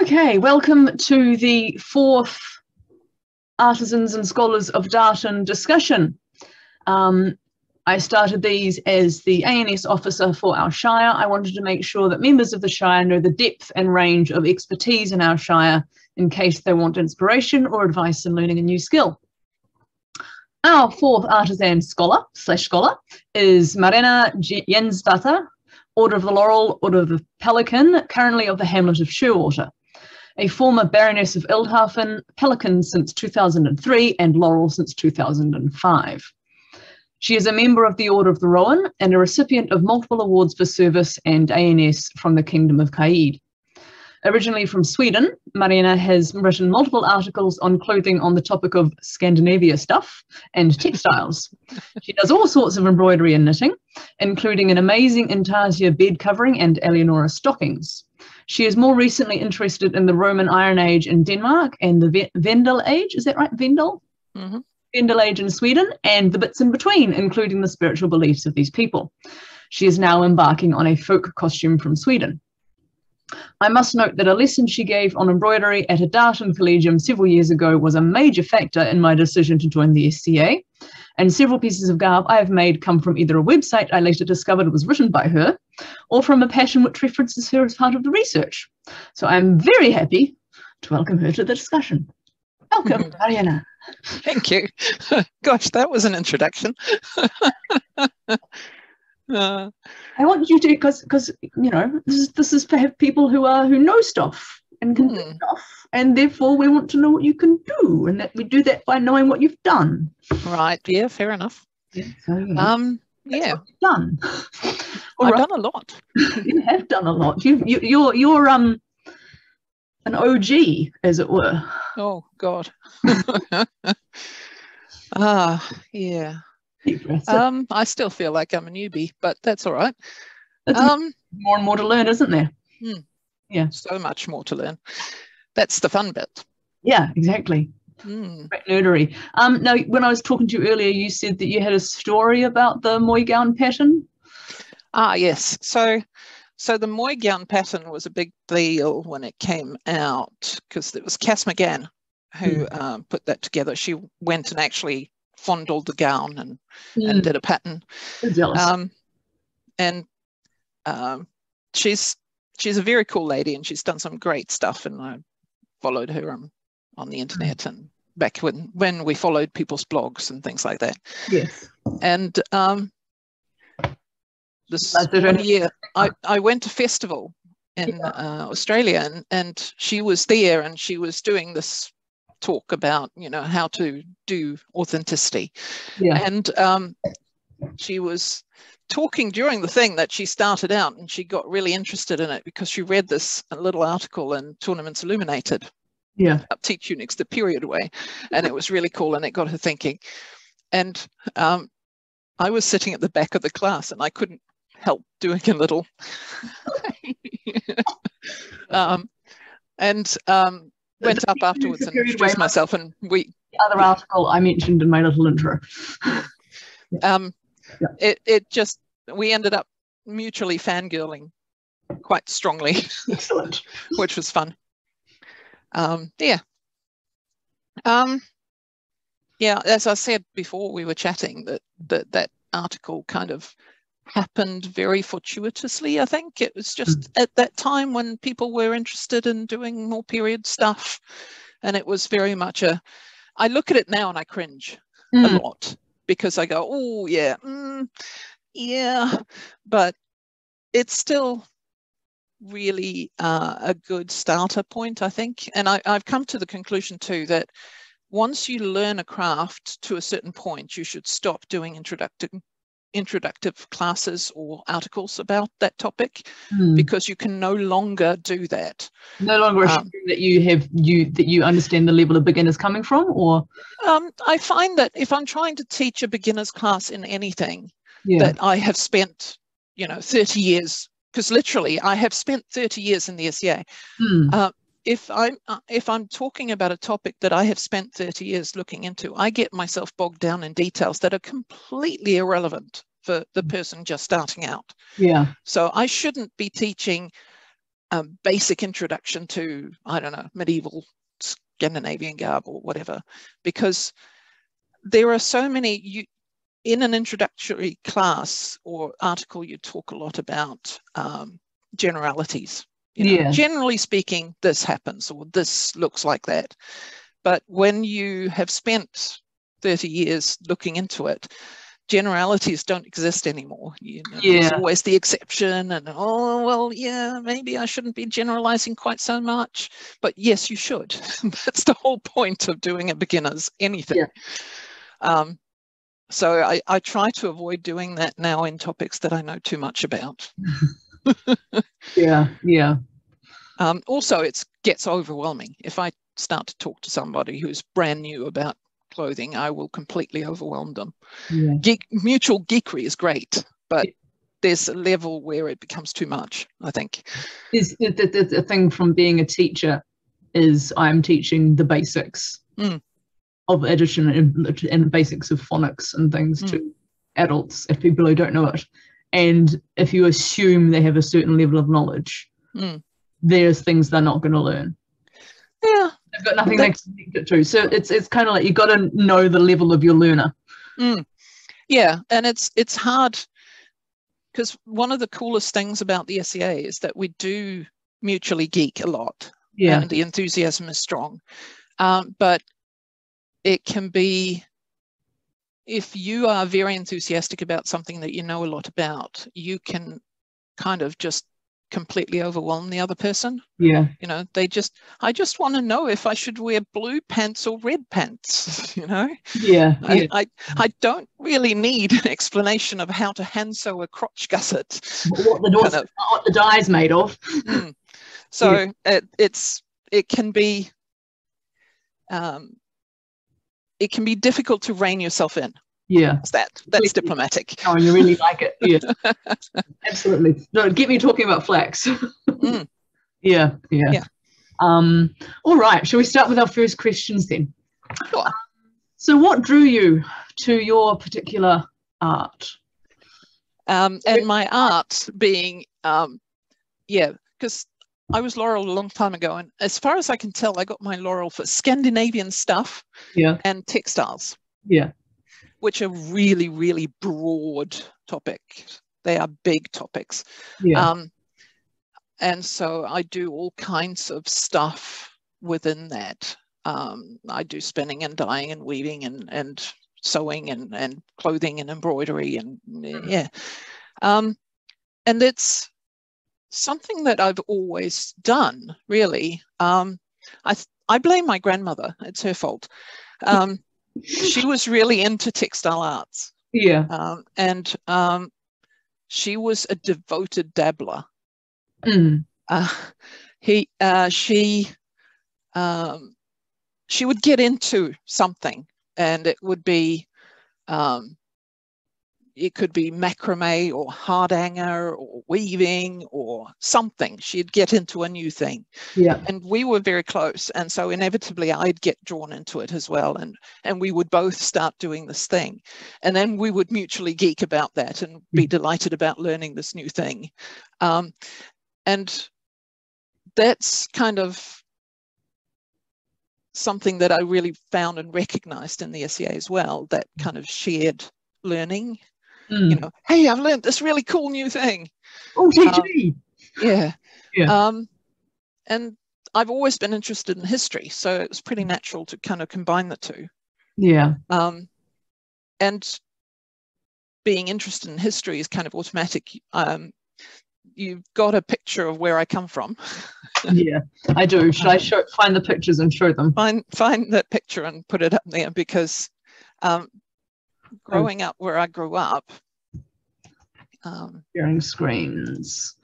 Okay, welcome to the fourth Artisans and Scholars of Darton discussion. I started these as the ANS officer for our Shire. I wanted to make sure that members of the Shire know the depth and range of expertise in our Shire in case they want inspiration or advice in learning a new skill. Our fourth artisan scholar is Marienna Jensdatter, Order of the Laurel, Order of the Pelican, currently of the Hamlet of Sherwater. A former Baroness of Ildhafn, Pelican since 2003 and Laurel since 2005. She is a member of the Order of the Rowan and a recipient of multiple awards for service and ANS from the Kingdom of Caid. Originally from Sweden, Marienna has written multiple articles on clothing on the topic of Scandinavia stuff and textiles. She does all sorts of embroidery and knitting, including an amazing intarsia bed covering and Eleonora stockings. She is more recently interested in the Roman Iron Age in Denmark and the Vendel Age, is that right, Vendel? Mm-hmm. Vendel Age in Sweden, and the bits in between, including the spiritual beliefs of these people. She is now embarking on a folk costume from Sweden. I must note that a lesson she gave on embroidery at a Darton collegium several years ago was a major factor in my decision to join the SCA, and several pieces of garb I have made come from either a website I later discovered was written by her, or from a passion which references her as part of the research. So I'm very happy to welcome her to the discussion. Welcome, Marienna. Thank you. Gosh, that was an introduction. I want you to, because you know, this is for people who know stuff and can do stuff, and therefore we want to know what you can do, and that we do that by knowing what you've done. Right. Yeah. Fair enough. Yeah. So, you know, yeah. What you've done. I've done a lot. You have done a lot. You're an OG, as it were. Oh God. Yeah. I still feel like I'm a newbie, but that's all right. More and more to learn, isn't there? Yeah. So much more to learn. That's the fun bit. Yeah, exactly. Great nerdery. Now, when I was talking to you earlier, you said that you had a story about the moy gown pattern. Yes. So the moy gown pattern was a big deal when it came out because it was Cass McGann who put that together. She went and actually fondled the gown and did a pattern. And she's a very cool lady, and she's done some great stuff, and I followed her on the internet and back when we followed people's blogs and things like that. Yes. And this one year I went to festival in Australia, and she was there, and she was doing this talk about, you know, how to do authenticity. And she was talking during the thing that she started out, and she got really interested in it because she read this little article in Tournaments Illuminated, Upteak Tunics the Period Way, and it was really cool, and it got her thinking. And I was sitting at the back of the class, and I couldn't help doing a little went up afterwards and introduced myself, and the other article I mentioned in my little intro. It just, we ended up mutually fangirling quite strongly. Excellent. Which was fun. As I said before we were chatting, that article kind of happened very fortuitously. I think it was just at that time when people were interested in doing more period stuff, and it was very much I look at it now and I cringe a lot, because I go, oh yeah, but it's still really a good starter point, I think. And I've come to the conclusion too that once you learn a craft to a certain point, you should stop doing introductive classes or articles about that topic, because you can no longer do that. No longer assume that you understand the level of beginners coming from, or I find that if I'm trying to teach a beginner's class in anything that I have spent, 30 years, because literally I have spent 30 years in the SCA. If I'm talking about a topic that I have spent 30 years looking into, I get myself bogged down in details that are completely irrelevant for the person just starting out. Yeah. So I shouldn't be teaching a basic introduction to, I don't know, medieval Scandinavian garb or whatever, because there are so many, in an introductory class or article, you talk a lot about generalities. You know, generally speaking, this happens or this looks like that. But when you have spent 30 years looking into it, generalities don't exist anymore. You know, there's always the exception, and oh well, yeah, maybe I shouldn't be generalizing quite so much, but yes, you should. That's the whole point of doing a beginner's anything. So I try to avoid doing that now in topics that I know too much about. Also, it gets overwhelming. If I start to talk to somebody who's brand new about clothing, I will completely overwhelm them. Mutual geekery is great, but there's a level where it becomes too much, I think. Is the thing from being a teacher is I'm teaching the basics of addition and basics of phonics and things to adults, if people who don't know it. And if you assume they have a certain level of knowledge, there's things they're not going to learn. Yeah. They've got nothing they can connect it to. So it's kind of like you've got to know the level of your learner. Yeah, and it's hard because one of the coolest things about the SEA is that we do mutually geek a lot. And the enthusiasm is strong. But it can be, if you are very enthusiastic about something that you know a lot about, you can kind of just completely overwhelm the other person. You know, I just want to know if I should wear blue pants or red pants, you know. I don't really need an explanation of how to hand sew a crotch gusset, what the dye is made of. So it can be difficult to rein yourself in. That's diplomatic. Oh, you really like it. Absolutely. No, get me talking about flax. All right, shall we start with our first questions then? Sure. So what drew you to your particular art? And my art being because I was Laurel a long time ago, and as far as I can tell, I got my Laurel for Scandinavian stuff and textiles. Which are really, really broad topics. They are big topics. And so I do all kinds of stuff within that. I do spinning and dyeing and weaving and sewing and clothing and embroidery and and it's something that I've always done, really. I blame my grandmother. It's her fault. She was really into textile arts. And she was a devoted dabbler. She would get into something, and it would be it could be macrame or hardanger or weaving or something. She'd get into a new thing. And we were very close. And so inevitably I'd get drawn into it as well. And we would both start doing this thing. And then we would mutually geek about that and be delighted about learning this new thing. And that's kind of something that I really found and recognized in the SEA as well, that kind of shared learning. You know, hey, I've learned this really cool new thing. Oh, gee. And I've always been interested in history, so it was pretty natural to kind of combine the two. And being interested in history is kind of automatic. You've got a picture of where I come from. I do. Should I find the pictures and show them? Find that picture and put it up there, because growing up where I grew up. Sharing screens.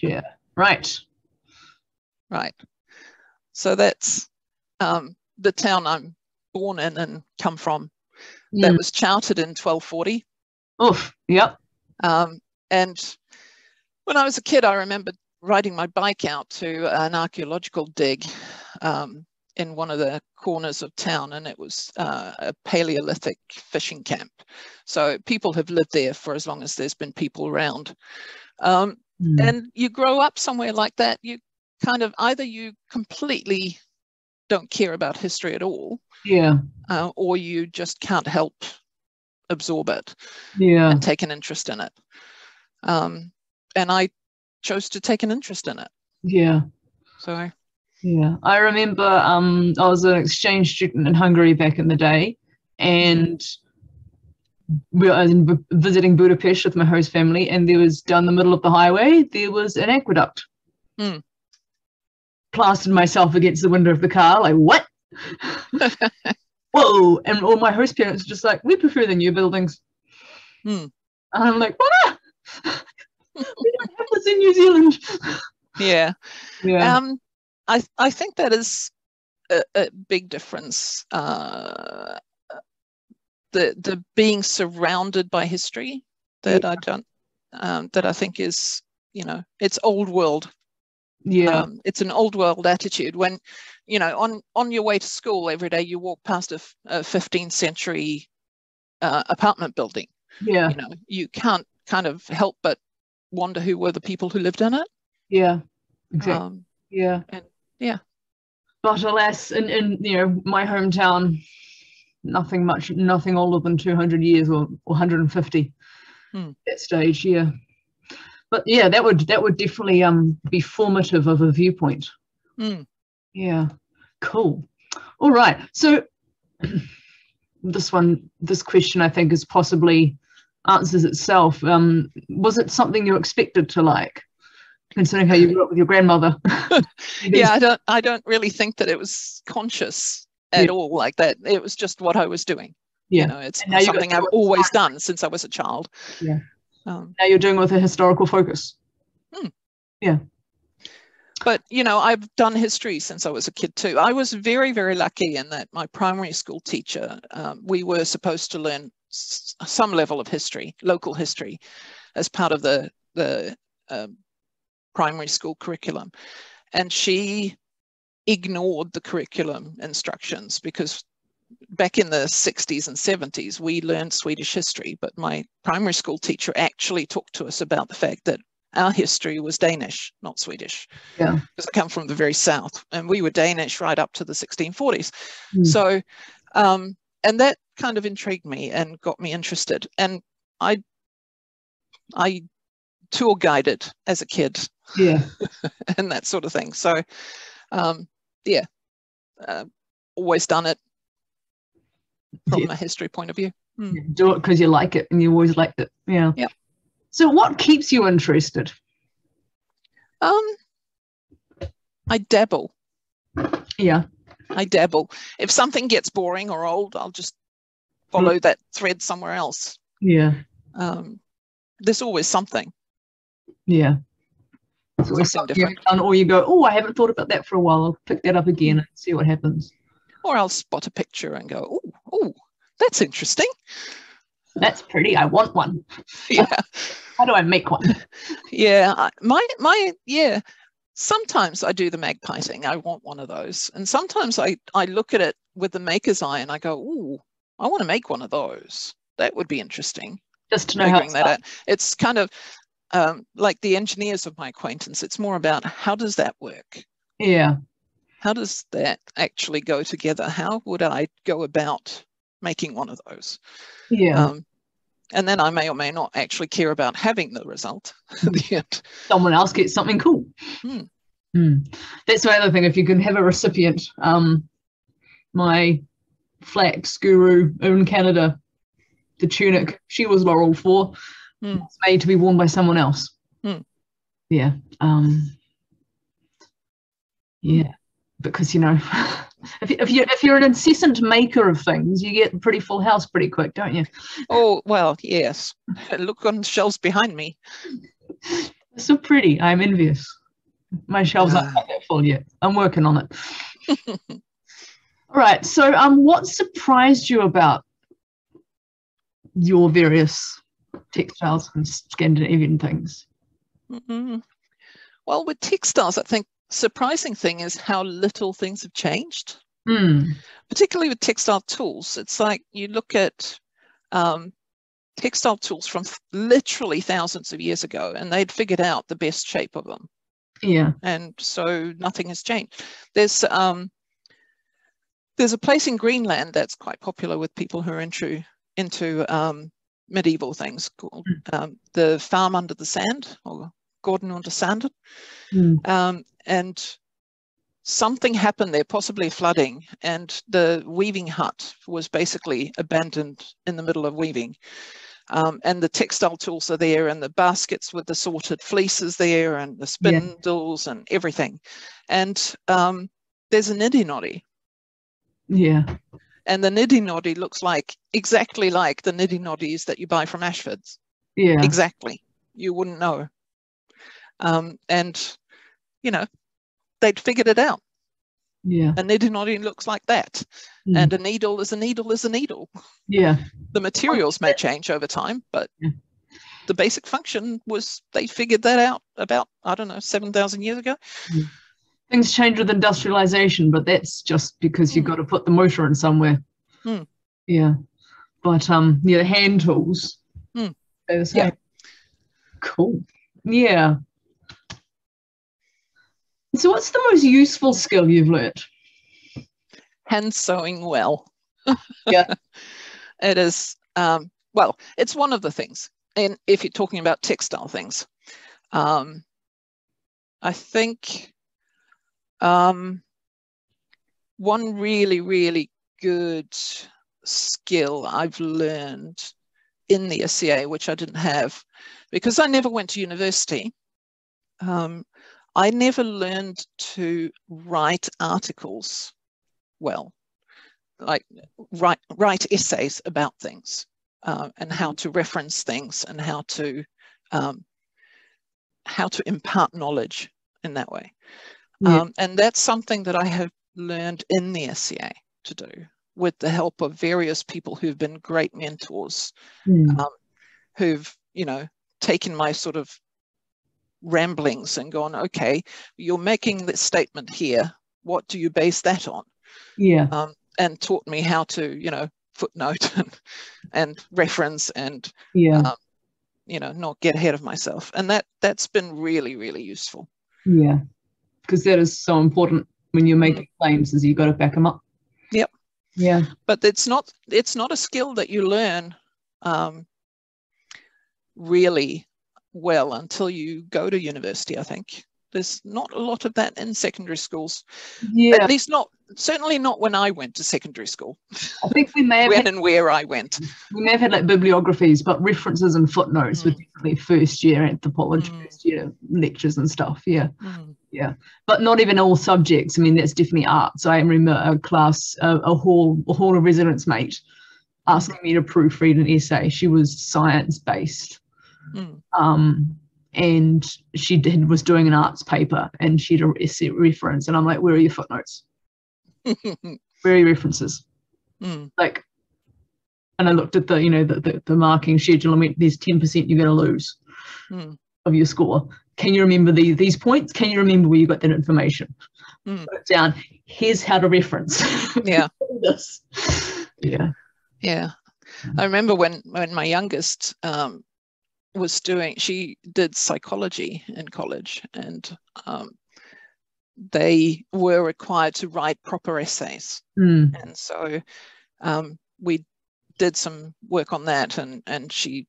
Yeah. Right. So that's the town I'm born in and come from. That was chartered in 1240. And when I was a kid, I remember riding my bike out to an archaeological dig in one of the corners of town, and it was a Paleolithic fishing camp. So people have lived there for as long as there's been people around. And you grow up somewhere like that, you kind of either you completely don't care about history at all, or you just can't help absorb it and take an interest in it. And I chose to take an interest in it. So I remember I was an exchange student in Hungary back in the day, and we were visiting Budapest with my host family, and there was, down the middle of the highway, there was an aqueduct. Plastered myself against the window of the car, like, what? Whoa! And all my host parents were just like, we prefer the new buildings. And I'm like, what? We don't have this in New Zealand. I think that is a big difference. The being surrounded by history that I don't, that I think is, it's old world. It's an old world attitude. When, on your way to school every day, you walk past a 15th century apartment building. You can't kind of help but wonder who were the people who lived in it. Exactly. And but alas, in my hometown, nothing older than 200 years or 150 at that stage. But that would definitely be formative of a viewpoint. Cool. All right, so this question I think is possibly answers itself. Was it something you expected to like, considering how you grew up with your grandmother? I don't really think that it was conscious at all like that. It was just what I was doing. It's something I've always done since I was a child. Now you're doing it with a historical focus. But I've done history since I was a kid too. I was very, very lucky in that my primary school teacher, we were supposed to learn some level of history, local history, as part of the primary school curriculum, and she ignored the curriculum instructions, because back in the 60s and 70s we learned Swedish history, but my primary school teacher actually talked to us about the fact that our history was Danish, not Swedish, because I come from the very south, and we were Danish right up to the 1640s. So and that kind of intrigued me and got me interested, and I tour guided as a kid and that sort of thing. So always done it from a history point of view. Do it because you like it, and you always liked it. So what keeps you interested? I dabble. I dabble. If something gets boring or old, I'll just follow that thread somewhere else. There's always something. It's always something different. Or you go, oh, I haven't thought about that for a while. I'll pick that up again and see what happens. Or I'll spot a picture and go, oh, that's interesting. That's pretty. I want one. How do I make one? Sometimes I do the magpieing. I want one of those. And sometimes I look at it with the maker's eye and I go, oh, I want to make one of those. That would be interesting. Just to know how that. It's kind of like the engineers of my acquaintance. It's more about, how does that work? How does that actually go together? How would I go about making one of those? And then I may or may not actually care about having the result at the end. Someone else gets something cool. That's the other thing. If you can have a recipient, my flax guru in Canada, the tunic she was laurel for, was made to be worn by someone else. Because if you're an incessant maker of things, you get a pretty full house pretty quick, don't you? Oh, well, yes. Look on the shelves behind me. They're so pretty. I'm envious. My shelves aren't quite that full yet. I'm working on it. All right. So what surprised you about your various textiles and Scandinavian things? Well, with textiles, I think surprising thing is how little things have changed, particularly with textile tools. It's like you look at textile tools from literally thousands of years ago, and they'd figured out the best shape of them. Yeah. And so nothing has changed. There's a place in Greenland that's quite popular with people who are into medieval things called the Farm Under the Sand, or Gordon under Sanden. And something happened there, possibly flooding, and the weaving hut was basically abandoned in the middle of weaving. And the textile tools are there, and the baskets with the sorted fleeces there, and the spindles and everything. And there's a niddy noddy. Yeah. And the niddy noddy looks exactly like the niddy noddies that you buy from Ashford's. Yeah. Exactly. You wouldn't know. And, you know, they'd figured it out. Yeah. A niddy noddy looks like that. And a needle is a needle is a needle. Yeah. The materials may change over time, but the basic function was, they figured that out about, I don't know, 7,000 years ago. Things change with industrialization, but that's just because you've got to put the motor in somewhere. Yeah. But the hand tools, they're the same. Cool. Yeah. So what's the most useful skill you've learned? Hand sewing well. Yeah. It is, well, it's one of the things. And if you're talking about textile things, I think one really, really good skill I've learned in the SCA, which I didn't have, because I never went to university. I never learned to write articles well, like write essays about things, and how to reference things, and how to impart knowledge in that way. And that's something that I have learned in the SCA to do, with the help of various people who've been great mentors, who've, you know, taken my sort of ramblings and gone, okay, you're making this statement here, what do you base that on? And taught me how to, you know, footnote and reference and you know, not get ahead of myself. And that's been really, really useful. Yeah, because that is so important when you're making claims, is you've got to back them up. Yep. Yeah. But it's not a skill that you learn really well until you go to university, I think. There's not a lot of that in secondary schools. At least certainly not when I went to secondary school. I think we may have and where I went. We may have had like bibliographies, but references and footnotes were definitely first year anthropology, first year lectures and stuff. Yeah. But not even all subjects. I mean, that's definitely art. So I remember a class, a hall of residence mate asking me to proofread an essay. She was science based. And she was doing an arts paper, and she had a essay reference, and I'm like, where are your footnotes? Where are your references? Like, and I looked at the marking schedule and went, there's 10% you're going to lose of your score. Can you remember these points? Can you remember where you got that information? Put it down. Here's how to reference. This. I remember when my youngest she did psychology in college, and they were required to write proper essays. And so we did some work on that, and she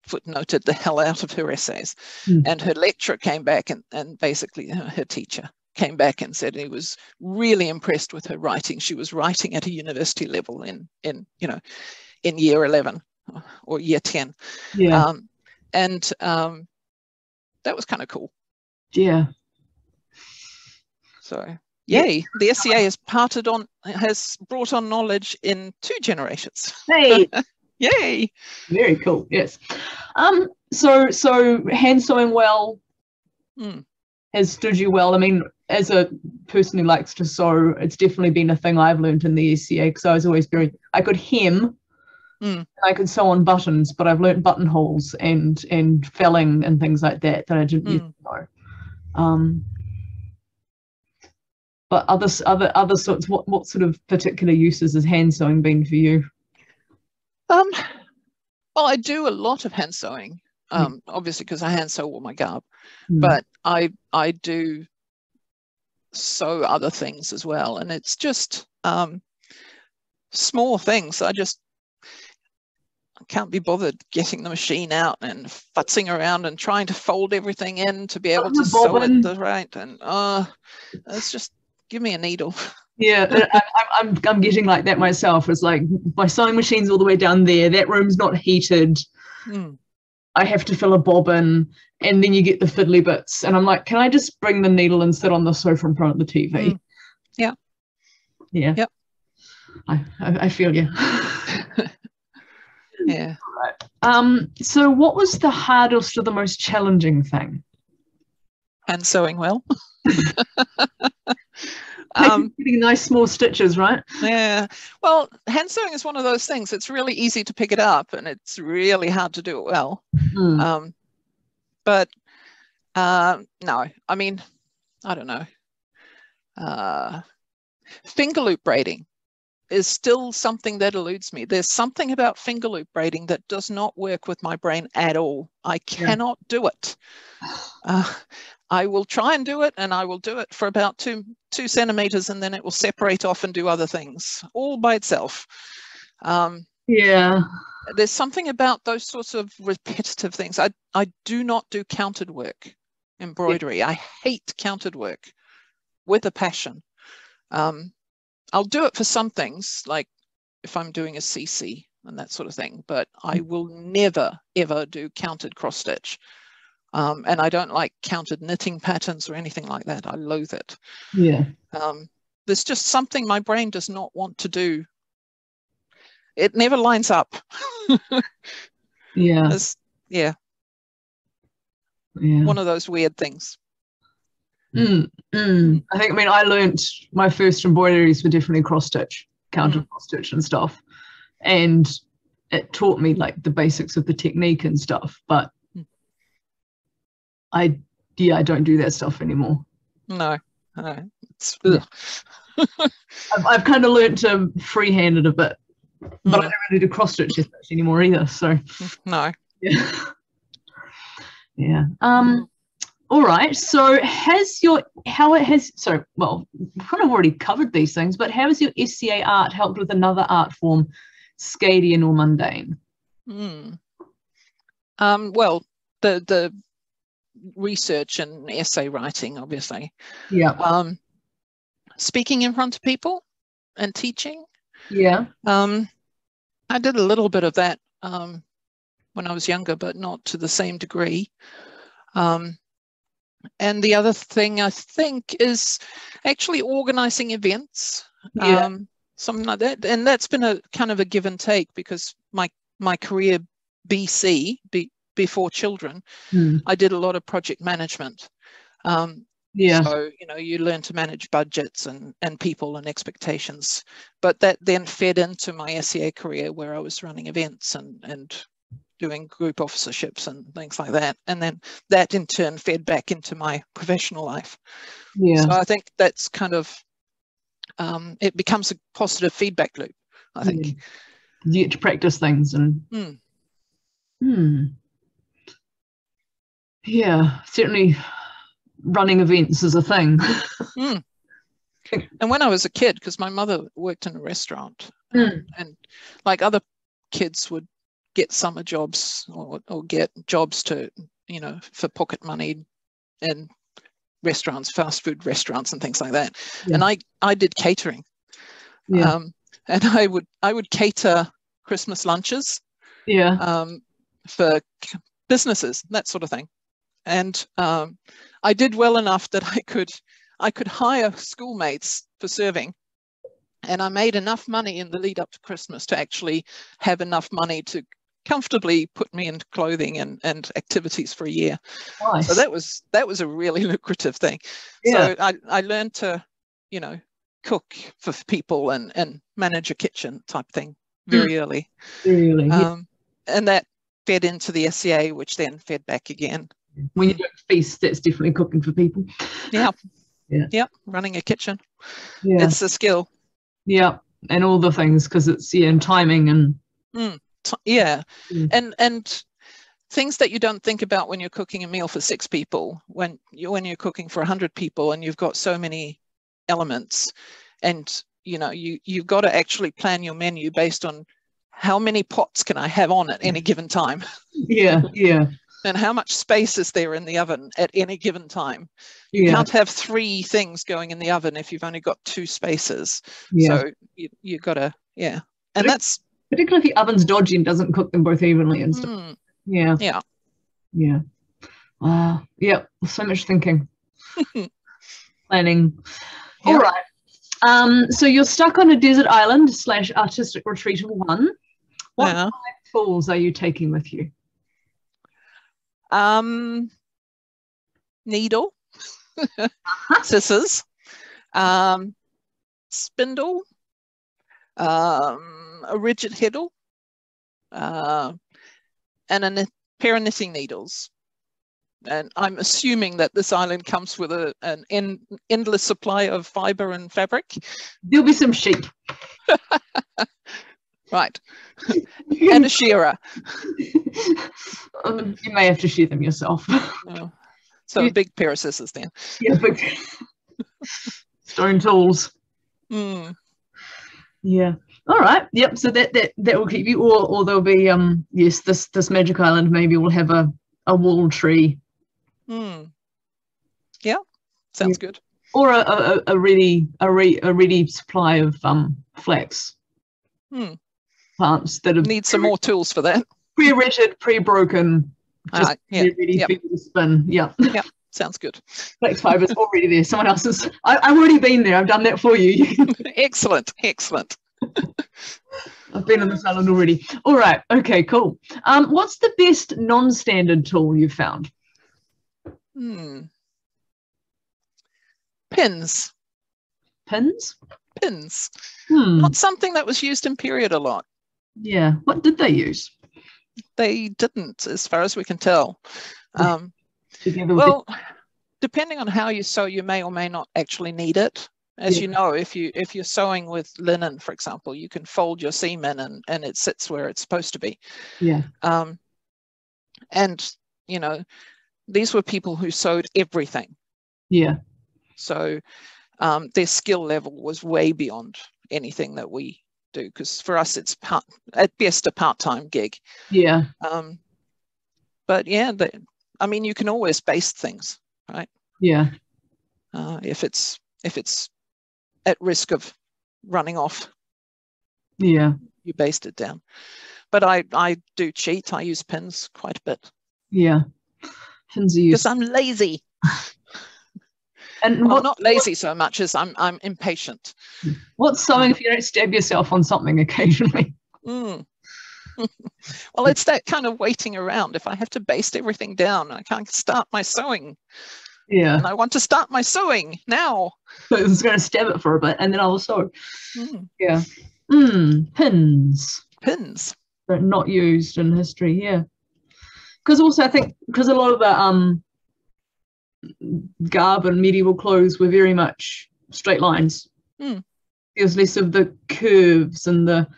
footnoted the hell out of her essays. And her lecturer came back, and basically her teacher came back and said he was really impressed with her writing. She was writing at a university level in year 11 or year 10. And that was kind of cool. Yeah. So, yay, the SCA has brought on knowledge in 2 generations. Hey. Yay. Very cool, yes. So hand sewing well has stood you well. I mean, as a person who likes to sew, it's definitely been a thing I've learned in the SCA, because I was always I could hem. I could sew on buttons, but I've learnt buttonholes and felling and things like that I didn't used to know. But other sorts, what sort of particular uses has hand sewing been for you? Well, I do a lot of hand sewing, obviously because I hand sew all my garb, Mm. but I do sew other things as well, and it's just small things. I can't be bothered getting the machine out and futzing around and trying to fold everything in to be able to sew it the right. And it's just, give me a needle. Yeah, I'm getting like that myself. It's like my sewing machine's all the way down there. That room's not heated. I have to fill a bobbin, and then you get the fiddly bits. And I'm like, can I just bring the needle and sit on the sofa in front of the TV? Yeah. Yeah. Yep. I feel you. Yeah. Right. So what was the hardest or the most challenging thing? Hand sewing well. Getting nice small stitches, right? Yeah. Well, hand sewing is one of those things. It's really easy to pick it up, and it's really hard to do it well. But no, I mean, I don't know. Finger loop braiding is still something that eludes me. There's something about finger loop braiding that does not work with my brain at all. I cannot do it. I will try and do it, and I will do it for about two centimeters, and then it will separate off and do other things all by itself. Yeah. There's something about those sorts of repetitive things. I do not do counted work embroidery. I hate counted work with a passion. I'll do it for some things, like if I'm doing a CC and that sort of thing, but I will never, ever do counted cross stitch. And I don't like counted knitting patterns or anything like that. I loathe it. Yeah. There's just something my brain does not want to do. It never lines up. Yeah. Yeah. One of those weird things. I think, I mean, I learned my first embroideries were definitely cross stitch, counted cross stitch and stuff. And it taught me like the basics of the technique and stuff, but I don't do that stuff anymore. No. It's, I've kind of learned to freehand it a bit, but I don't really do cross stitch anymore either. So no. Yeah. Yeah. All right. So we've kind of already covered these things, but how has your SCA art helped with another art form, Scadian or mundane? Well, the research and essay writing, obviously. Yeah. Speaking in front of people and teaching. Yeah. I did a little bit of that when I was younger, but not to the same degree. And the other thing I think is actually organizing events, something like that. And that's been a kind of a give and take, because my career before children, I did a lot of project management. So, you learn to manage budgets and people and expectations. But that then fed into my SCA career, where I was running events and doing group officerships and things like that. And then that in turn fed back into my professional life. So I think that's kind of, it becomes a positive feedback loop, I think. You get to practice things and yeah, certainly running events is a thing. And when I was a kid, because my mother worked in a restaurant, and like other kids would get summer jobs or get jobs to, for pocket money in restaurants, fast food restaurants and things like that. And I did catering. And I would cater Christmas lunches for businesses, that sort of thing. And I did well enough that I could hire schoolmates for serving. And I made enough money in the lead up to Christmas to actually have enough money to comfortably put me into clothing and activities for a year. Nice. So that was a really lucrative thing. So I learned to, cook for people and manage a kitchen type thing very early. Really? And that fed into the SCA, which then fed back again. When you do a feast, that's definitely cooking for people. Yeah, running a kitchen. Yeah. It's a skill. Yeah, and all the things, because it's and timing and Yeah. Mm. And things that you don't think about when you're cooking a meal for 6 people, when you're cooking for 100 people and you've got so many elements, and you've got to actually plan your menu based on how many pots can I have on at any given time. Yeah. And how much space is there in the oven at any given time. You can't have 3 things going in the oven if you've only got 2 spaces. So you got to, and that's particularly if the oven's dodgy and doesn't cook them both evenly and stuff. Yeah. Wow. Yep. So much thinking. Planning. All right. So you're stuck on a desert island / artistic retreat of 1. What 5 tools are you taking with you? Needle, scissors, spindle, a rigid heddle, and a pair of knitting needles. And I'm assuming that this island comes with an endless supply of fibre and fabric. There'll be some sheep. Right. And a shearer. You may have to shear them yourself. Oh. So a big pair of scissors then. Yeah, big stone tools. Yeah. All right. Yep. So that will keep you, or there'll be yes, this magic island maybe will have a wall tree. Yeah. Sounds good. Or a ready supply of flax. Plants that need some more tools for that. Pre-rigid, pre-broken, just ready for you to spin. Yeah. Sounds good. Flax fiber's already there. Someone else's. I've already been there. I've done that for you. Excellent. I've been on this island already. All right. Okay. Cool. What's the best non-standard tool you've found? Pins. Pins. Not something that was used in period a lot. Yeah. What did they use? They didn't, as far as we can tell. Well, depending on how you sew, you may or may not actually need it. As you know, if you're sewing with linen, for example, you can fold your seam in and it sits where it's supposed to be. Yeah. And these were people who sewed everything. Yeah. So their skill level was way beyond anything that we do, because for us it's at best a part-time gig. Yeah. But yeah, you can always baste things, right? Yeah. If it's at risk of running off, yeah, you baste it down. But I do cheat. I use pins quite a bit. Yeah, pins are used because I'm lazy. And well, not lazy so much as I'm impatient. What's sewing if you don't stab yourself on something occasionally? Well, it's that kind of waiting around. If I have to baste everything down, I can't start my sewing. Yeah. And I want to start my sewing now. So I was going to stab it for a bit and then I'll sew. Yeah. Pins. But not used in history, yeah. Because also I think, because a lot of the garb and medieval clothes were very much straight lines. There's less of the curves and the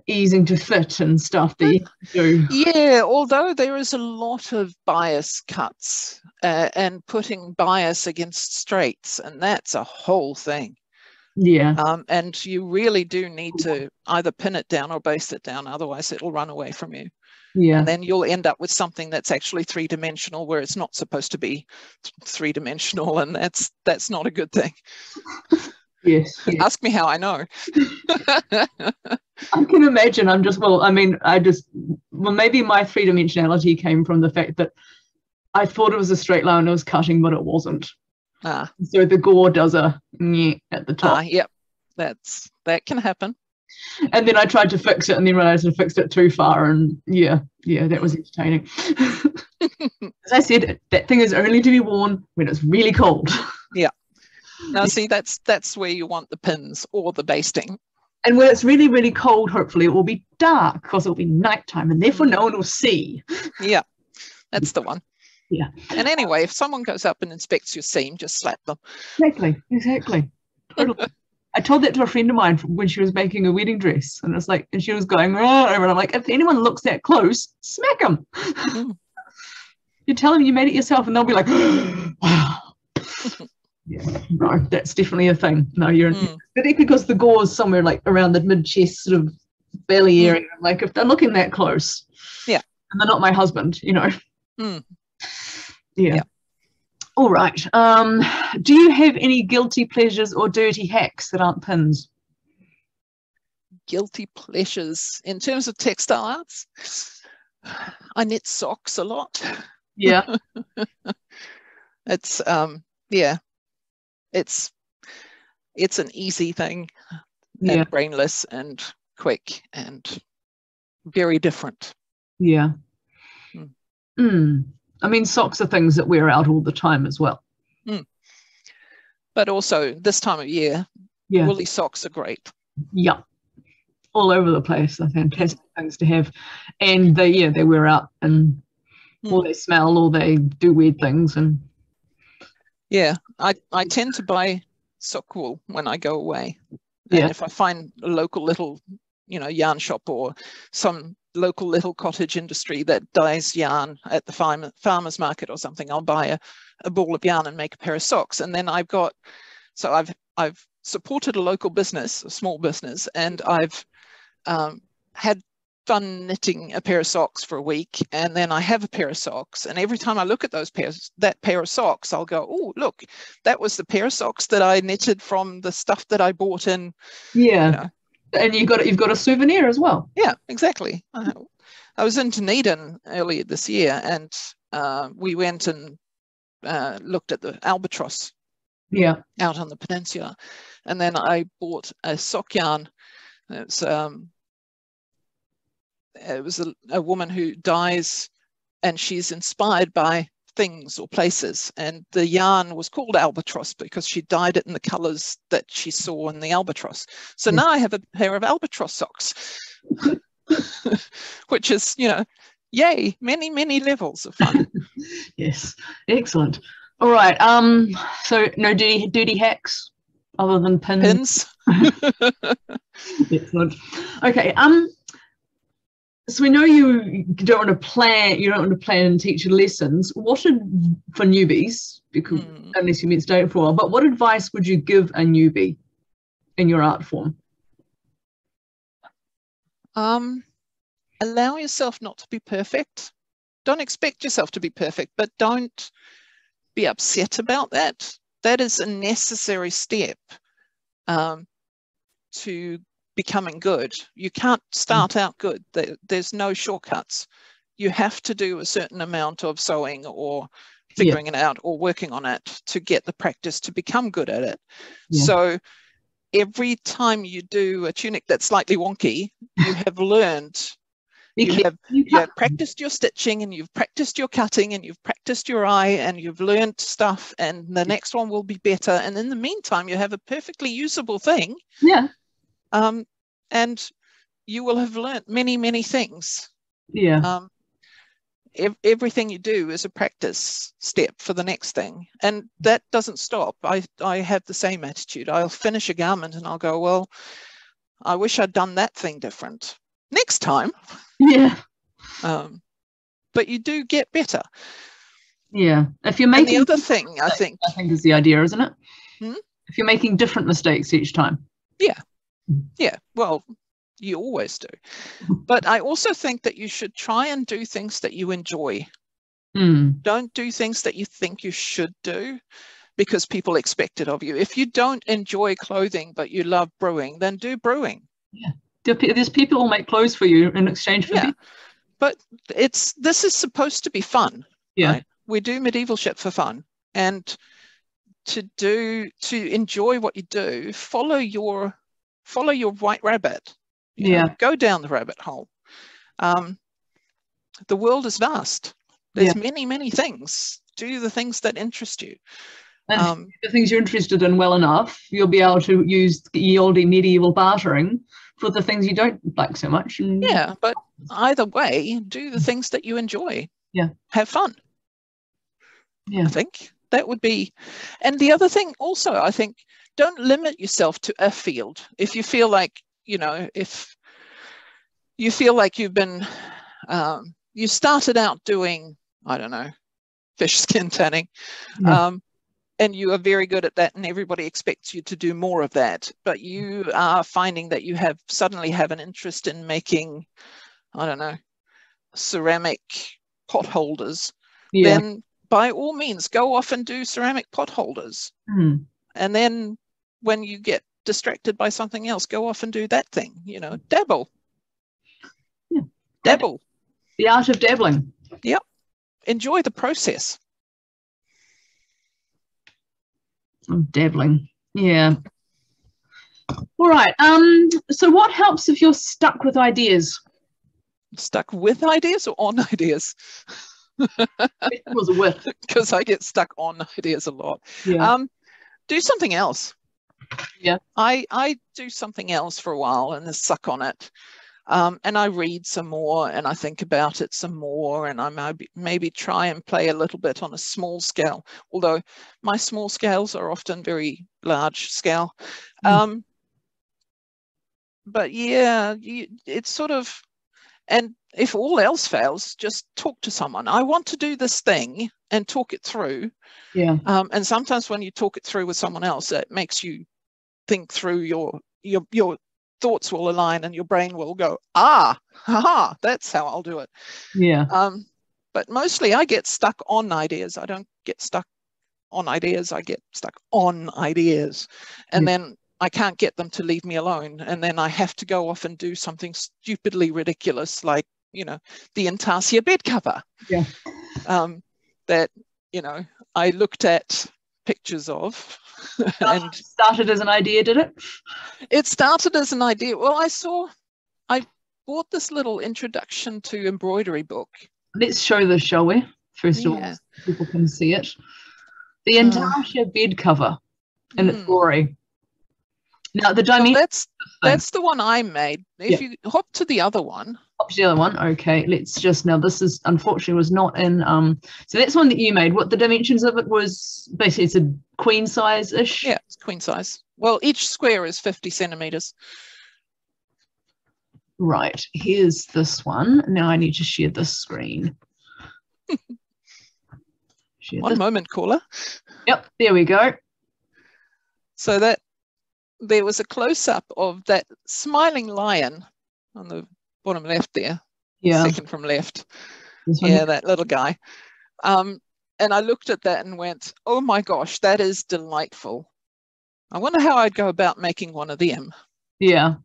easing to fit and stuff that you do. Yeah, although there is a lot of bias cuts and putting bias against straights, and that's a whole thing. Yeah. And you really do need to either pin it down or baste it down, otherwise it'll run away from you. Yeah. And then you'll end up with something that's actually three-dimensional where it's not supposed to be three-dimensional, and that's not a good thing. Yes. Ask me how I know. I can imagine. Maybe my three-dimensionality came from the fact that I thought it was a straight line I was cutting, but it wasn't. So the gore does a nyeh at the top. Yep, that can happen. And then I tried to fix it and then realized I fixed it too far, and yeah, that was entertaining. As I said, that thing is only to be worn when it's really cold. Yeah. Now see, that's where you want the pins or the basting. And when it's really, really cold, hopefully it will be dark because it'll be nighttime and therefore no one will see. Yeah, that's the one. Yeah. And anyway, if someone goes up and inspects your seam, just slap them. Exactly. Totally. I told that to a friend of mine when she was making a wedding dress, and it's like, and she was going, oh, and I'm like, if anyone looks that close, smack them. Mm. You tell them you made it yourself, and they'll be like, wow. Yeah, no, that's definitely a thing. No, you're particularly because the gore is somewhere like around the mid-chest sort of belly area. Like if they're looking that close, yeah, and they're not my husband, you know. Yeah. All right. Do you have any guilty pleasures or dirty hacks that aren't pins? Guilty pleasures in terms of textile arts. I knit socks a lot. Yeah. It's yeah. It's an easy thing, and brainless and quick and very different. Yeah. I mean, socks are things that wear out all the time as well. But also this time of year, woolly socks are great. Yeah. All over the place. They're fantastic things to have. And they wear out, and or they smell, or they do weird things. And yeah, I tend to buy sock wool when I go away. Yeah. And if I find a local little, yarn shop or some local little cottage industry that dyes yarn at the farmer's market or something, I'll buy a ball of yarn and make a pair of socks. And then I've supported a local business, a small business, and I've had fun knitting a pair of socks for a week, and then I have a pair of socks, and every time I look at that pair of socks, I'll go, oh, look, that was the pair of socks that I knitted from the stuff that I bought in. Yeah. And you've got a souvenir as well. Yeah, exactly. I was in Dunedin earlier this year, and we went and looked at the albatross out on the peninsula, and then I bought a sock yarn. It was a woman who dyes, and she's inspired by things or places, and the yarn was called albatross because she dyed it in the colors that she saw in the albatross. So now I have a pair of albatross socks, which is, yay, many levels of fun. Yes, excellent. All right. So no dirty hacks other than pins. Excellent. Okay. So we know you don't want to plan and teach lessons. For newbies, because unless you've been studying for a while, but what advice would you give a newbie in your art form? Allow yourself not to be perfect. Don't expect yourself to be perfect, but don't be upset about that. That is a necessary step to becoming good. You can't start out good. There's no shortcuts. You have to do a certain amount of sewing or figuring it out or working on it to get the practice to become good at it. So every time you do a tunic that's slightly wonky, you have learned. You have practiced your stitching, and you've practiced your cutting, and you've practiced your eye, and you've learned stuff, and the next one will be better. And in the meantime, you have a perfectly usable thing. Yeah. And you will have learnt many things. Yeah. Everything you do is a practice step for the next thing, and that doesn't stop. I have the same attitude. I'll finish a garment and I'll go, well, I wish I'd done that thing different next time. Yeah. But you do get better. Yeah. If you're making the other thing, I think is the idea, isn't it? If you're making different mistakes each time. Yeah, well, you always do. But I also think that you should try and do things that you enjoy. Don't do things that you think you should do because people expect it of you. If you don't enjoy clothing but you love brewing, then do brewing. Yeah. There's people who make clothes for you in exchange for But this is supposed to be fun. Yeah. Right? We do medieval shit for fun. And to enjoy what you do, follow your white rabbit. Go down the rabbit hole. The world is vast. There's many things. Do the things that interest you. And the things you're interested in well enough, you'll be able to use the old medieval bartering for the things you don't like so much. But either way, do the things that you enjoy. Yeah. Have fun. Yeah. I think. that would be. And the other thing also, I think, don't limit yourself to a field. If you feel like, you know, if you feel like you've been, you started out doing, I don't know, fish skin tanning, and you are very good at that, and everybody expects you to do more of that, but you are finding that you have suddenly have an interest in making, I don't know, ceramic pot holders, then by all means go off and do ceramic pot holders. And then when you get distracted by something else, go off and do that thing, you know, dabble. Dabble. The art of dabbling. Yep. Enjoy the process. Dabbling. Yeah. All right. So what helps if you're stuck with ideas? Stuck with ideas or on ideas? It was a with. Because I get stuck on ideas a lot. Yeah. Do something else. Yeah. I do something else for a while and then suck on it. And I read some more and I think about it some more, and I maybe try and play a little bit on a small scale, although my small scales are often very large scale. But yeah, it's sort of, and if all else fails, just talk to someone. I want to do this thing and talk it through. Yeah. And sometimes when you talk it through with someone else, it makes you think through your thoughts will align and your brain will go, haha, that's how I'll do it. Yeah. But mostly I get stuck on ideas. I don't get stuck on ideas. I get stuck on ideas. And then I can't get them to leave me alone. And then I have to go off and do something stupidly ridiculous, like, you know, the Intarsia bed cover. Yeah. That, you know, I looked at pictures of. And started as an idea, did it? It started as an idea. Well, I bought this little introduction to embroidery book. Let's show this, shall we? First of all, so people can see it. The Intarsia bed cover in its glory. Now the dimension. Well, that's the one I made. If you hop to the other one. Hop to the other one. Okay, let's just, now this is unfortunately was not in so that's one that you made. What the dimensions of it was, basically it's a queen size-ish. Yeah, it's queen size. Well, each square is 50 centimeters. Right, here's this one. Now I need to share this screen. One moment, caller. Yep, there we go. So that there was a close-up of that smiling lion on the bottom left there. Yeah. Second from left. Yeah, that little guy. And I looked at that and went, oh my gosh, that is delightful. I wonder how I'd go about making one of them. Yeah.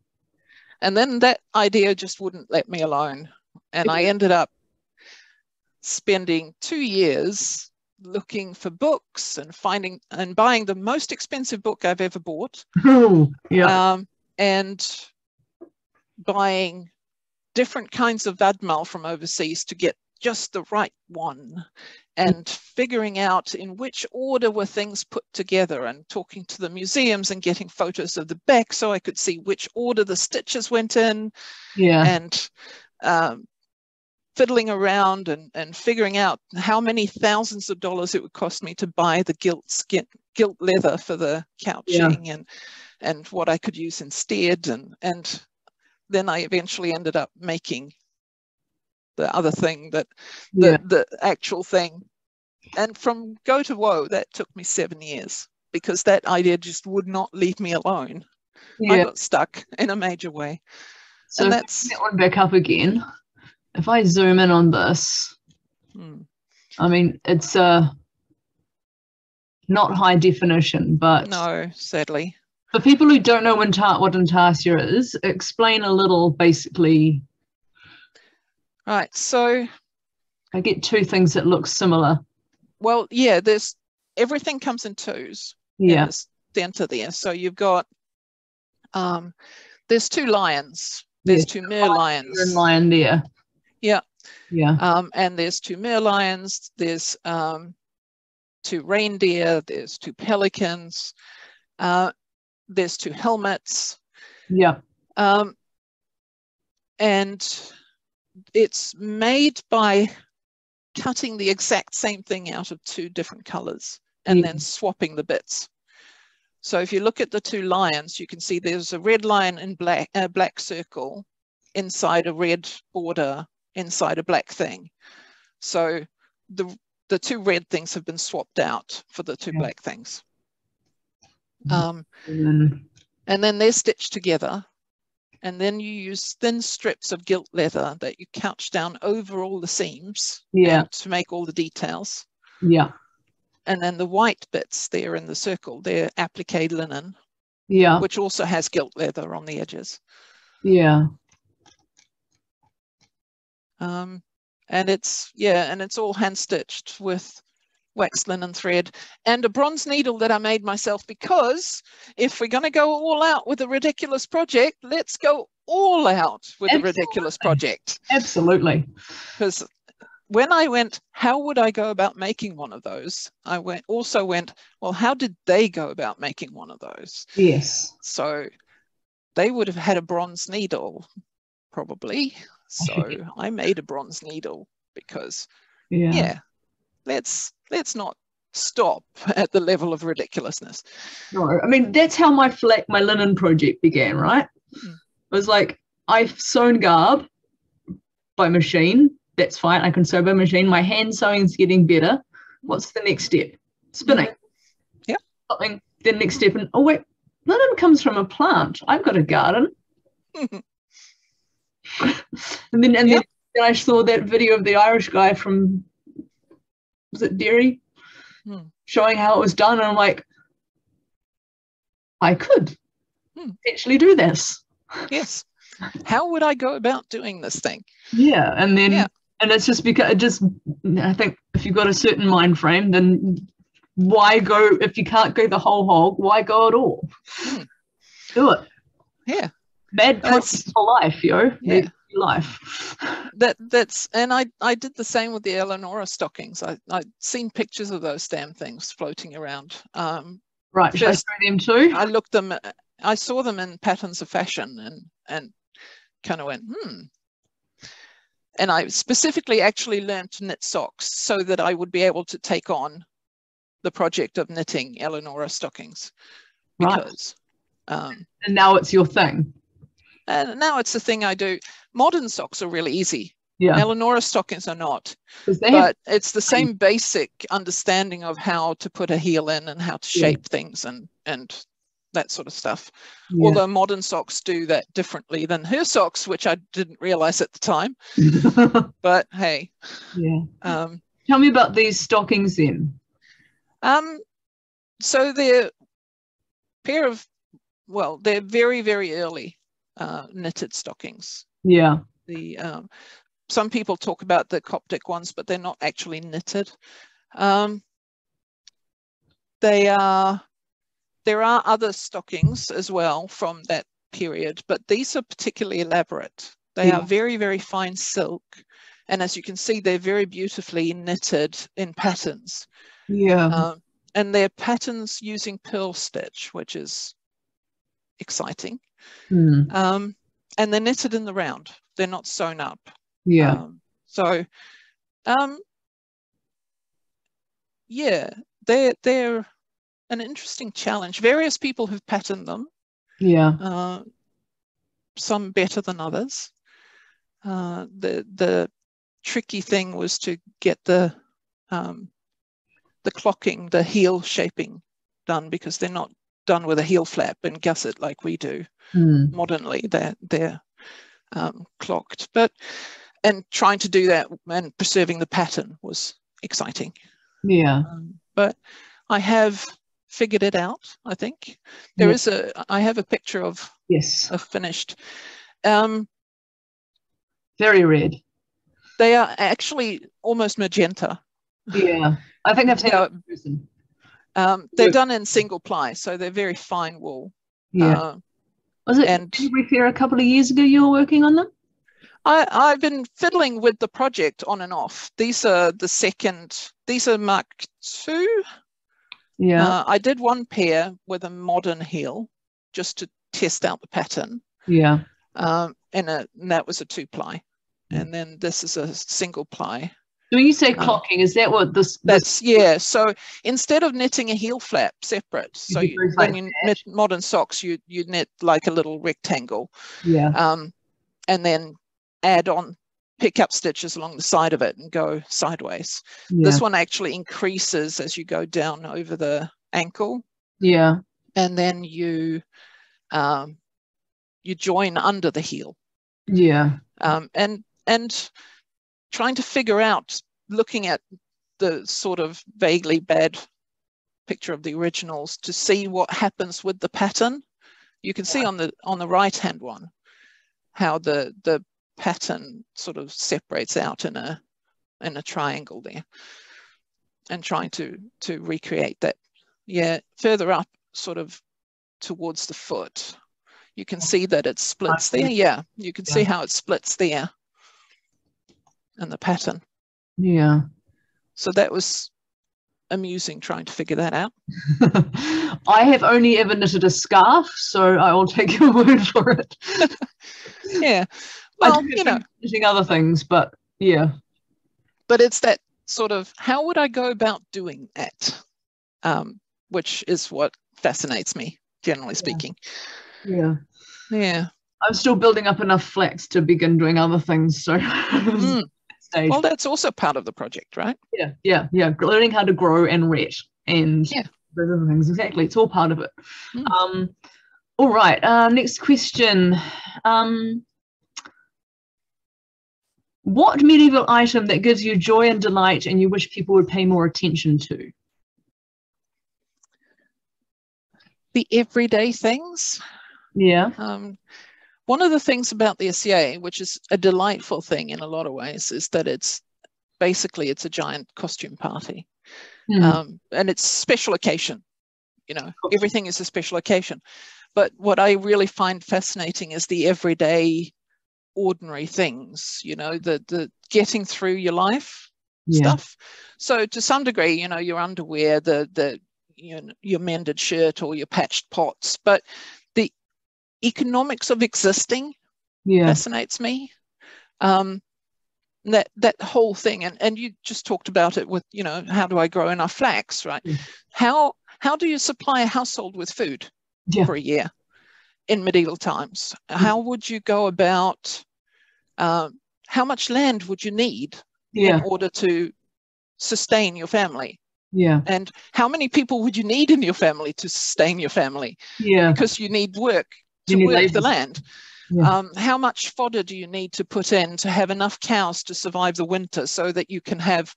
And then that idea just wouldn't let me alone. And I ended up spending 2 years looking for books and finding and buying the most expensive book I've ever bought. Oh, yeah. And buying different kinds of vadmal from overseas to get just the right one, and figuring out in which order were things put together, and talking to the museums and getting photos of the back so I could see which order the stitches went in. Yeah. And fiddling around and figuring out how many thousands of dollars it would cost me to buy the gilt leather for the couching, and what I could use instead. And then I eventually ended up making the other thing, that the actual thing. And from go to woe, that took me 7 years, because that idea just would not leave me alone. Yeah. I got stuck in a major way. So and that's that one back up again. If I zoom in on this, I mean, it's not high definition, but no, sadly. For people who don't know what Intarsia is, explain a little, basically. Right, so I get two things that look similar. Well, yeah, everything comes in twos. Yeah. In the center there. So you've got there's two lions. There's two mere lions. And lion there. Yeah. Yeah. And there's two mere lions. There's two reindeer. There's two pelicans. There's two helmets. Yeah. And it's made by cutting the exact same thing out of two different colors. and then swapping the bits. So if you look at the two lions, you can see there's a red lion in black circle inside a red border inside a black thing. So the two red things have been swapped out for the two black things. And then they're stitched together. And then you use thin strips of gilt leather that you couch down over all the seams to make all the details. Yeah. And then the white bits there in the circle, they're applique linen, which also has gilt leather on the edges. Yeah. And it's all hand stitched with wax linen thread and a bronze needle that I made myself, because if we're going to go all out with a ridiculous project, let's go all out with a ridiculous project. Absolutely. Because when I went, how would I go about making one of those? I also went, well, how did they go about making one of those? Yes. So they would have had a bronze needle, probably. So I made a bronze needle because, let's not stop at the level of ridiculousness. No, I mean, that's how my linen project began, right? It was like, I've sewn garb by machine. That's fine. I can sew by machine. My hand sewing is getting better. What's the next step? Spinning. Yeah. Something. The next step. And oh wait, linen comes from a plant. I've got a garden. and then I saw that video of the Irish guy from, was it Derry? Showing how it was done. And I'm like, I could actually do this. Yes. How would I go about doing this thing? Yeah. And then, and it's just because I think if you've got a certain mind frame, then why go, if you can't go the whole hog, why go at all? Do it. Yeah. Bad project for life, yo. Yeah. Life. And I did the same with the Eleonora stockings. I'd seen pictures of those damn things floating around. Right, should I show them too? I saw them in Patterns of Fashion and kind of went, And I specifically actually learned to knit socks so that I would be able to take on the project of knitting Eleonora stockings. Because and now it's your thing. And now it's the thing I do. Modern socks are really easy. Yeah. Eleonora stockings are not. But it's the same basic understanding of how to put a heel in and how to shape things and that sort of stuff. Yeah. Although modern socks do that differently than her socks, which I didn't realize at the time. But hey. Yeah. Tell me about these stockings then. So they're they're very, very early knitted stockings. Yeah. Some people talk about the Coptic ones, but they're not actually knitted. There are other stockings as well from that period, but these are particularly elaborate. They are very, very fine silk. And as you can see, they're very beautifully knitted in patterns. Yeah. And they're patterns using purl stitch, which is exciting. And they're knitted in the round. They're not sewn up. Yeah. They're an interesting challenge. Various people have patterned them. Yeah. Some better than others. The tricky thing was to get the clocking, the heel shaping done, because they're not done with a heel flap and gusset like we do. Modernly. They're clocked, and trying to do that and preserving the pattern was exciting. Yeah. But I have figured it out. I think I have a picture of a finished. Very red. They are actually almost magenta. Yeah, I think I've seen it in person. They're done in single ply, so they're very fine wool. Yeah. Was it Newbie Fair a couple of years ago you were working on them? I've been fiddling with the project on and off. These are these are Mark II. Yeah. I did one pair with a modern heel just to test out the pattern. Yeah. And that was a 2-ply. And then this is a single ply. When you say clocking, is that what this? That's yeah. So instead of knitting a heel flap separate, so when you knit modern socks, you knit like a little rectangle, and then add on pickup stitches along the side of it and go sideways. This one actually increases as you go down over the ankle. And then you join under the heel. And trying to figure out, looking at the sort of vaguely bad picture of the originals to see what happens with the pattern. You can see on the right hand one how the pattern sort of separates out in a triangle there, and trying to recreate that. Further up sort of towards the foot, you can see that it splits there. You can see how it splits there in the pattern. So that was amusing trying to figure that out. I have only ever knitted a scarf, so I will take your word for it. Well, knitting other things, but but it's that sort of, how would I go about doing that, which is what fascinates me, generally speaking. I'm still building up enough flax to begin doing other things, so well, that's also part of the project, right? Learning how to grow and ret and those other things. Exactly, it's all part of it. All right, next question. What medieval item that gives you joy and delight and you wish people would pay more attention to? The everyday things. One of the things about the SCA, which is a delightful thing in a lot of ways, is that it's a giant costume party. And it's special occasion. Everything is a special occasion. But what I really find fascinating is the everyday ordinary things, the getting through your life stuff. So to some degree, your underwear, your mended shirt or your patched pots, but the economics of existing fascinates me. That whole thing, and you just talked about it with, how do I grow enough flax, right? How do you supply a household with food for a year in medieval times? How would you go about, how much land would you need in order to sustain your family? And how many people would you need in your family to sustain your family? Because you need work to work the land. How much fodder do you need to put in to have enough cows to survive the winter so that you can have,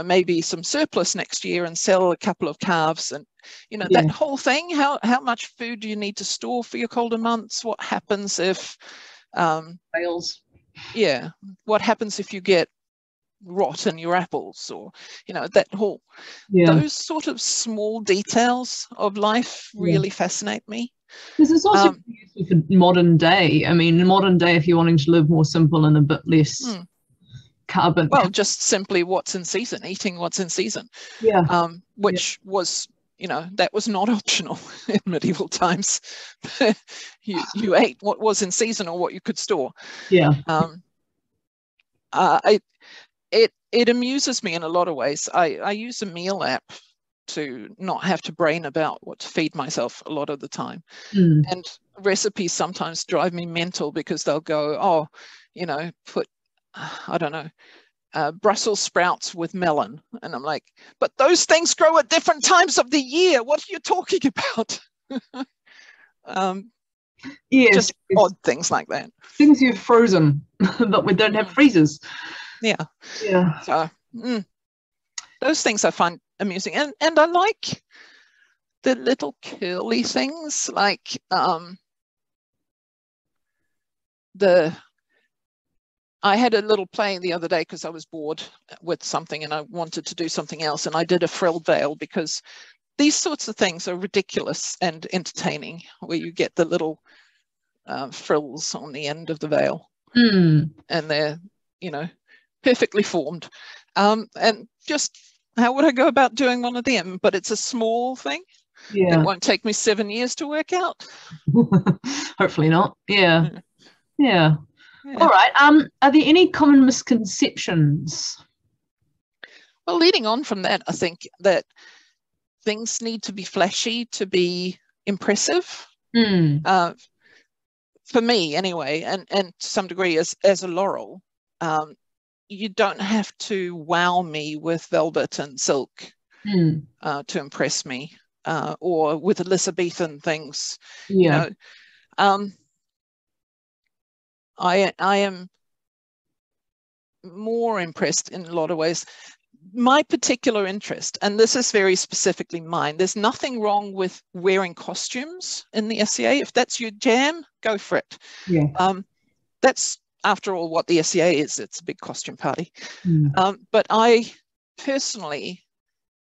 maybe some surplus next year and sell a couple of calves? And, that whole thing, how much food do you need to store for your colder months? What happens if... fails? What happens if you get rot in your apples, or that whole those sort of small details of life really fascinate me. This is also useful for modern day. I mean, in modern day, if you're wanting to live more simple and a bit less carbon, just simply what's in season, eating what's in season, which was, that was not optional in medieval times. you ate what was in season or what you could store. It amuses me in a lot of ways. I use a meal app to not have to brain about what to feed myself a lot of the time. And recipes sometimes drive me mental because they'll go, put, I don't know, Brussels sprouts with melon. And I'm like, but those things grow at different times of the year. What are you talking about? Just odd things like that. Things you've frozen, but we don't have freezers. So those things I find amusing, and I like the little curly things, like I had a little play the other day because I was bored with something and I wanted to do something else, and I did a frilled veil, because these sorts of things are ridiculous and entertaining, where you get the little frills on the end of the veil, and they're perfectly formed, and just how would I go about doing one of them? But it's a small thing. It won't take me 7 years to work out. Hopefully not. All right. Are there any common misconceptions Well, leading on from that, I think that things need to be flashy to be impressive. For me anyway, and to some degree as a Laurel, you don't have to wow me with velvet and silk to impress me, or with Elizabethan things. Yeah. You know, I am more impressed in a lot of ways. My particular interest, and this is very specifically mine, there's nothing wrong with wearing costumes in the SCA. If that's your jam, go for it. Yeah. That's, after all, what the SCA is. It's a big costume party. But I personally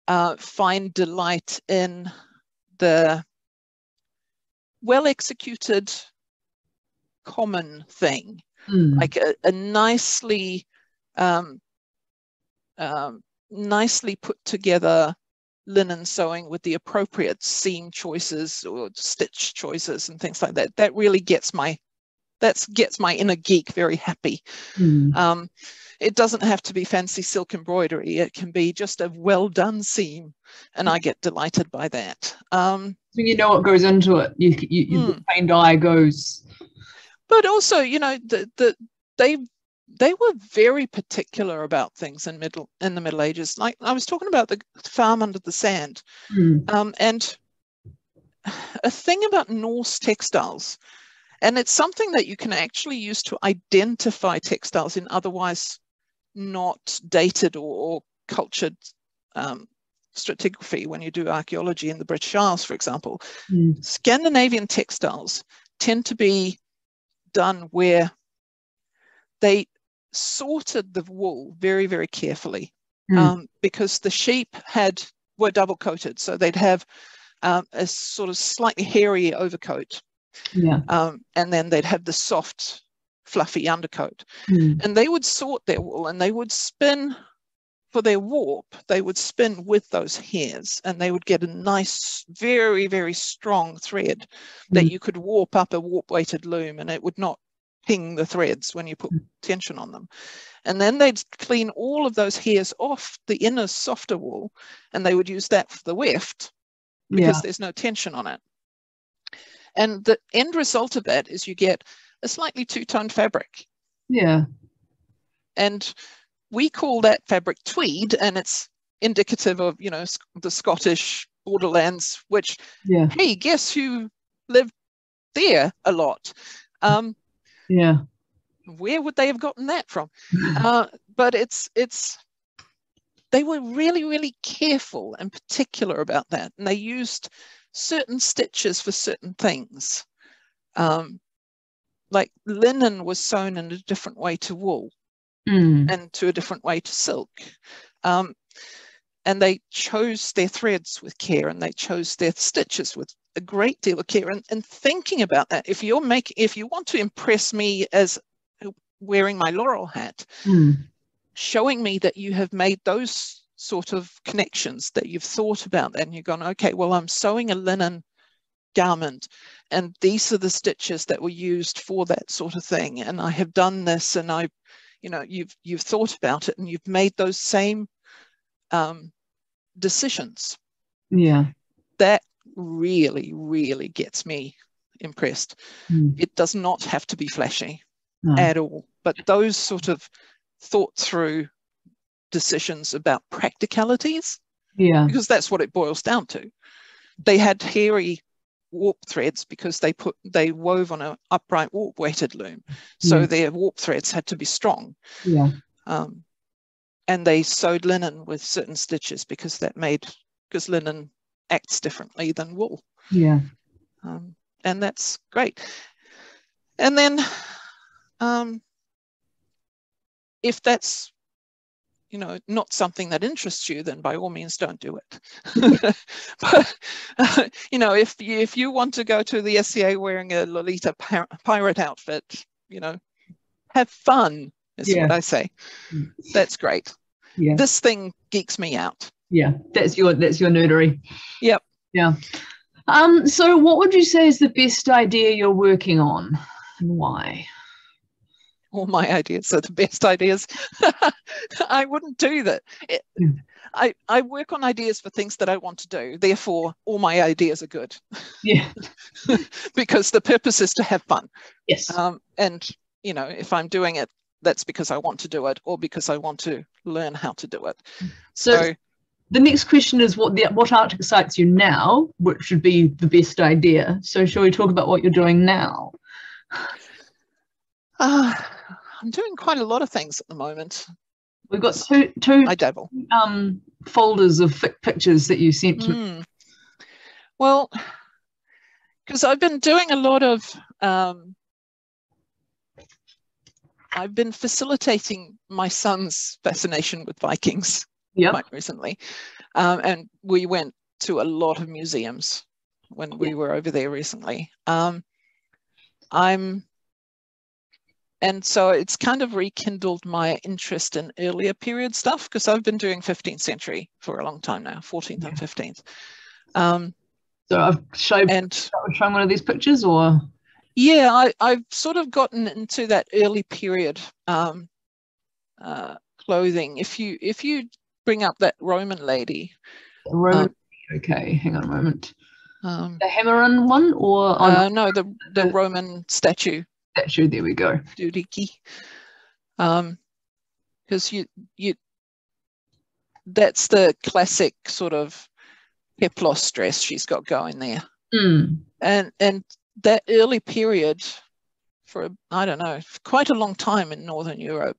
find delight in the well-executed common thing, like a nicely nicely put together linen sewing with the appropriate seam choices or stitch choices and things like that. That really gets my inner geek very happy. It doesn't have to be fancy silk embroidery. It can be just a well done seam, and I get delighted by that. So you know what goes into it. The trained eye goes. But also, you know, they were very particular about things in the Middle Ages. Like I was talking about the farm under the sand, and a thing about Norse textiles, and it's something that you can actually use to identify textiles in otherwise not dated or cultured stratigraphy when you do archaeology in the British Isles, for example. Scandinavian textiles tend to be done where they sorted the wool very, very carefully, because the sheep were double coated, so they'd have a sort of slightly hairy overcoat, and then they'd have the soft, fluffy undercoat, and they would sort their wool, and they would spin for their warp. They would spin with those hairs, and they would get a nice, very, very strong thread that you could warp up a warp-weighted loom, and it would not ping the threads when you put tension on them. And then they'd clean all of those hairs off the inner softer wool, and they would use that for the weft because there's no tension on it. And the end result of that is you get a slightly two-toned fabric. And we call that fabric tweed, and it's indicative of, you know, the Scottish borderlands, which, hey, guess who lived there a lot? Where would they have gotten that from? But they were really, really careful and particular about that, and they used certain stitches for certain things. Like linen was sewn in a different way to wool, and to a different way to silk. And they chose their threads with care, and they chose their stitches with a great deal of care. And thinking about that, if you want to impress me as wearing my Laurel hat, showing me that you have made those sort of connections, that you've thought about that, and you've gone, okay, well, I'm sewing a linen garment, and these are the stitches that were used for that sort of thing, and I have done this, and you've thought about it, and you've made those same decisions. That really, really gets me impressed. It does not have to be flashy at all, but those sort of thought through decisions about practicalities, because that's what it boils down to. They had hairy warp threads because they wove on an upright warp weighted loom, so their warp threads had to be strong. And they sewed linen with certain stitches because linen acts differently than wool. And that's great. And then if that's not something that interests you, then by all means don't do it. But if you want to go to the SCA wearing a Lolita pirate outfit, have fun is what I say. That's great. This thing geeks me out. That's your nerdery. Yep. So what would you say is the best idea you're working on, and why? all my ideas are the best ideas. I wouldn't do that. I work on ideas for things that I want to do. Therefore, all my ideas are good. Yeah. Because the purpose is to have fun. Yes. And, you know, if I'm doing it, that's because I want to do it or because I want to learn how to do it. So the next question is what art excites you now, which should be the best idea. So shall we talk about what you're doing now? I'm doing quite a lot of things at the moment. We've got two I dabble. Folders of pictures that you sent to me. Well, because I've been doing a lot of I've been facilitating my son's fascination with Vikings quite recently. And we went to a lot of museums when we were over there recently. And so it's kind of rekindled my interest in earlier period stuff, because I've been doing 15th century for a long time now, 14th and 15th. So I've shown one of these pictures, or? Yeah, I've sort of gotten into that early period clothing. If you bring up that Roman lady. Okay, hang on a moment. The Hammerin one, or? No, the Roman statue. There we go. Dudiki. Because that's the classic sort of peplos dress she's got going there. And that early period, for I don't know, quite a long time in Northern Europe,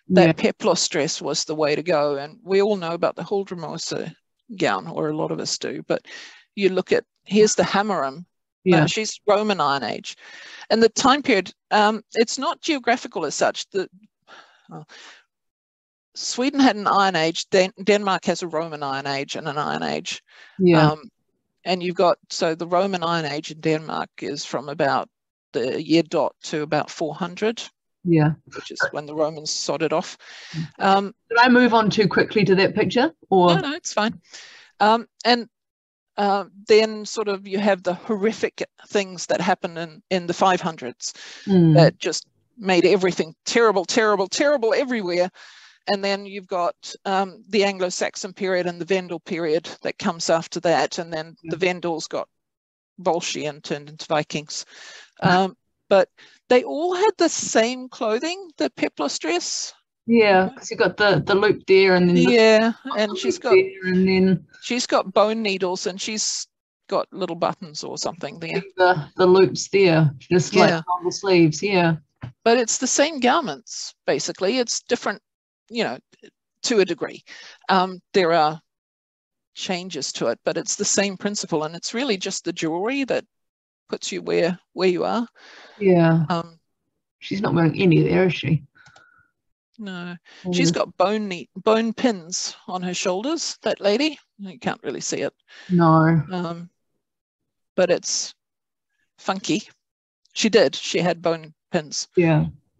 that peplos dress was the way to go. And we all know about the Huldremosa gown, or a lot of us do, but you look at, here's the Hammerin. She's Roman Iron Age. And the time period, it's not geographical as such. Sweden had an Iron Age, Denmark has a Roman Iron Age and an Iron Age. And you've got, so the Roman Iron Age in Denmark is from about the year dot to about 400. Which is when the Romans sodded off. Did I move on too quickly to that picture? Or? No, it's fine. And then sort of you have the horrific things that happen in the 500s that just made everything terrible, terrible, terrible everywhere. And then you've got the Anglo-Saxon period and the Vendel period that comes after that. And then the Vendels got Volsci and turned into Vikings. But they all had the same clothing, the peplos dress. Because you got the loop there, and then and she's got bone needles, and she's got little buttons or something there. The loops there, just like on the sleeves. But it's the same garments basically. It's different, you know, to a degree. There are changes to it, but it's the same principle, and it's really just the jewelry that puts you where you are. She's not wearing any there, is she? No, she's got bone pins on her shoulders, that lady. You can't really see it. No. But it's funky. She had bone pins.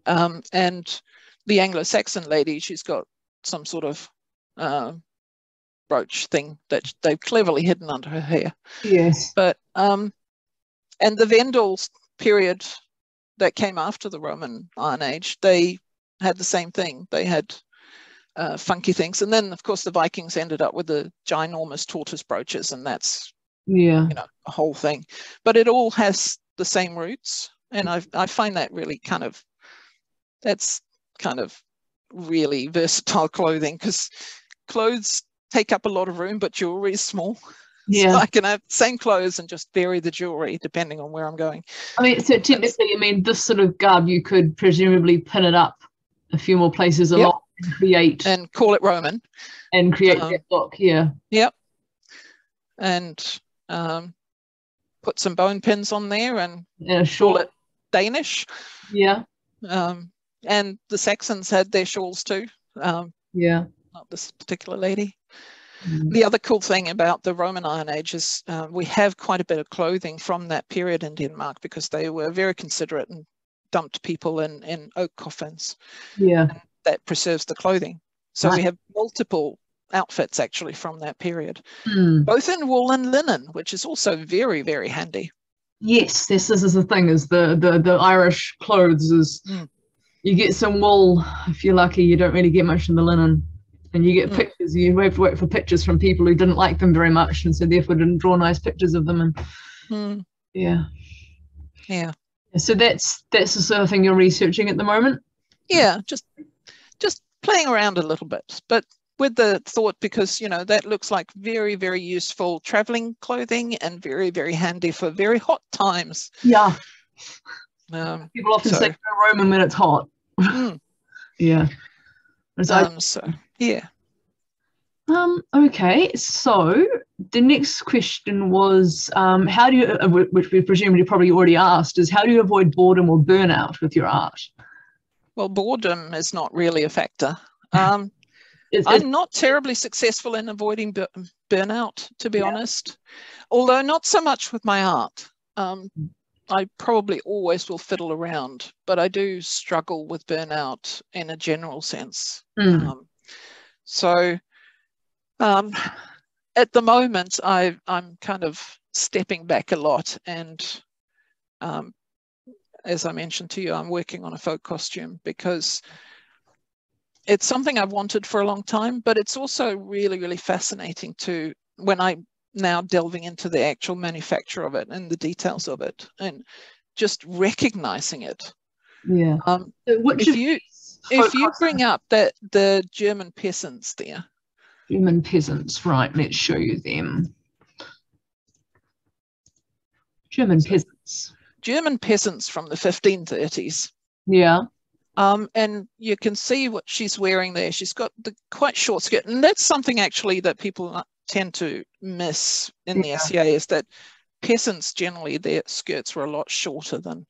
And the Anglo-Saxon lady, she's got some sort of brooch thing that they've cleverly hidden under her hair. But and the Vendel period that came after the Roman Iron Age, they had the same thing. They had funky things, and then of course the Vikings ended up with the ginormous tortoise brooches, and that's you know, a whole thing. But it all has the same roots, and I find that really that's kind of really versatile clothing, because clothes take up a lot of room, but jewelry is small. So I can have the same clothes and just vary the jewelry depending on where I'm going. I mean, so technically, I mean, this sort of garb, you could presumably pin it up a few more places along and create. And call it Roman. And create that look, And put some bone pins on there and call it Danish. And the Saxons had their shawls too. Not this particular lady. The other cool thing about the Roman Iron Age is we have quite a bit of clothing from that period in Denmark, because they were very considerate and dumped people in oak coffins. And that preserves the clothing. So we have multiple outfits actually from that period, both in wool and linen, which is also very, very handy. Yes, this is the thing, is the Irish clothes is You get some wool. If you're lucky, you don't really get much in the linen. And you get pictures. You have to wait for pictures from people who didn't like them very much, and so therefore didn't draw nice pictures of them. And yeah. So that's the sort of thing you're researching at the moment. Yeah, just playing around a little bit, but with the thought, because that looks like very, very useful traveling clothing and very, very handy for very hot times. Yeah. People often say go Roman when it's hot. Yeah. Yeah. Okay, so the next question was, how do you, which we presumably probably already asked, is how do you avoid boredom or burnout with your art? Well, boredom is not really a factor. I'm not terribly successful in avoiding burnout, to be honest, although not so much with my art. I probably always will fiddle around, but I do struggle with burnout in a general sense. So at the moment, I'm kind of stepping back a lot, and as I mentioned to you, I'm working on a folk costume because it's something I've wanted for a long time, but it's also really, really fascinating to, when I'm now delving into the actual manufacture of it and the details of it and just recognizing it. Yeah. If you bring up the German peasants there. German peasants, right, let's show you them. German peasants from the 1530s. Yeah. And you can see what she's wearing there. She's got the quite short skirt, and that's something actually that people tend to miss in the SCA, is that peasants generally, their skirts were a lot shorter than,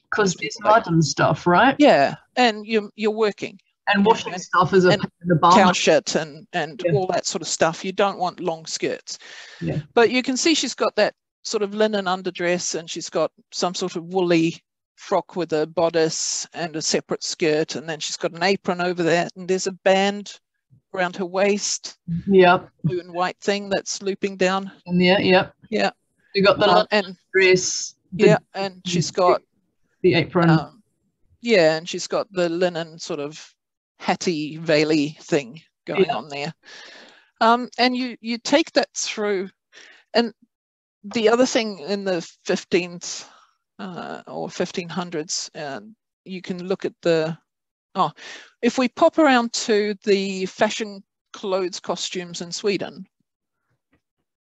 because there's mud and stuff, right? Yeah, and you're working and washing stuff as a cow shit and all that sort of stuff. You don't want long skirts. Yeah. But you can see she's got that sort of linen underdress, and she's got some sort of woolly frock with a bodice and a separate skirt, and then she's got an apron over that, and there's a band around her waist. Yep. Blue and white thing that's looping down. And yeah. You got the dress. And she's got the apron. And she's got the linen sort of hatty veily thing going on there. And you take that through, and the other thing in the 15th or 1500s, you can look at if we pop around to the fashion clothes costumes in Sweden.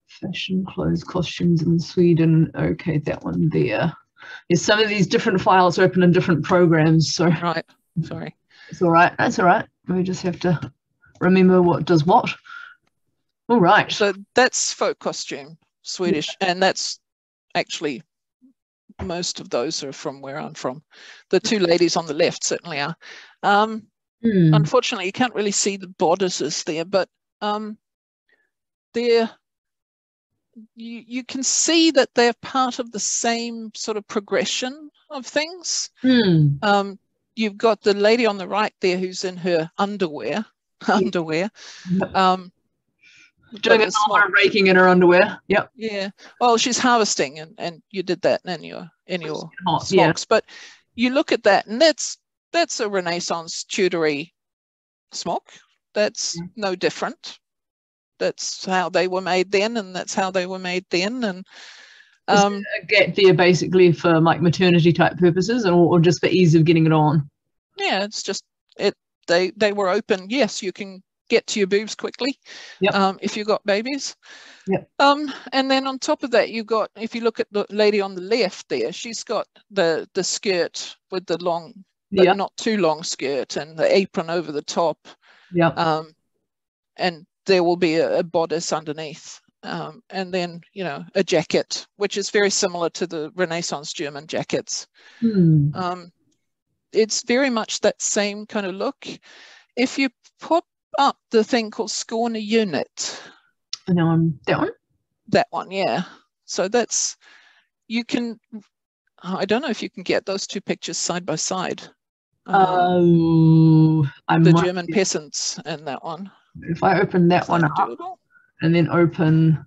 Fashion clothes costumes in Sweden. Okay, that one there. There's some of these different files open in different programs. So right, sorry. It's all right. That's all right. We just have to remember what does what. All right. So that's folk costume, Swedish, and that's actually, most of those are from where I'm from. The two ladies on the left certainly are. Unfortunately, you can't really see the bodices there, but you can see that they're part of the same sort of progression of things. You've got the lady on the right there who's in her underwear. Doing a lot of raking in her underwear. Yep. Yeah. Well, she's harvesting, and you did that in your smocks. But you look at that, and that's a Renaissance Tudory smock. That's no different. That's how they were made then, and that's how they were made then. And a gap there basically for like maternity type purposes, or just for ease of getting it on. Yeah, it's just they were open. Yes, you can get to your boobs quickly. If you've got babies. And then on top of that, you've got, if you look at the lady on the left there, she's got the skirt with the long, but not too long skirt, and the apron over the top. And there will be a bodice underneath, and then a jacket, which is very similar to the Renaissance German jackets. It's very much that same kind of look. If you pop up the thing called Skåne unit, that one, yeah. So that's, you can, I don't know if you can get those two pictures side by side. The German peasants and that one. If I open that one up and then open,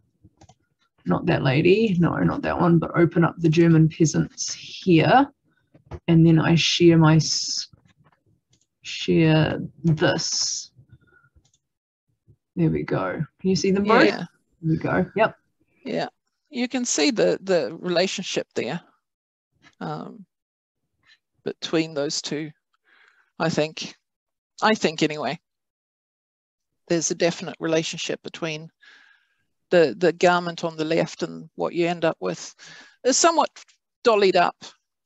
not that lady, no, not that one, but open up the German peasants here, and then I share my share this. There we go. Can you see them both? Yeah. There we go. Yep. Yeah. You can see the relationship there between those two. I think anyway, there's a definite relationship between the garment on the left and what you end up with. Is somewhat dollied up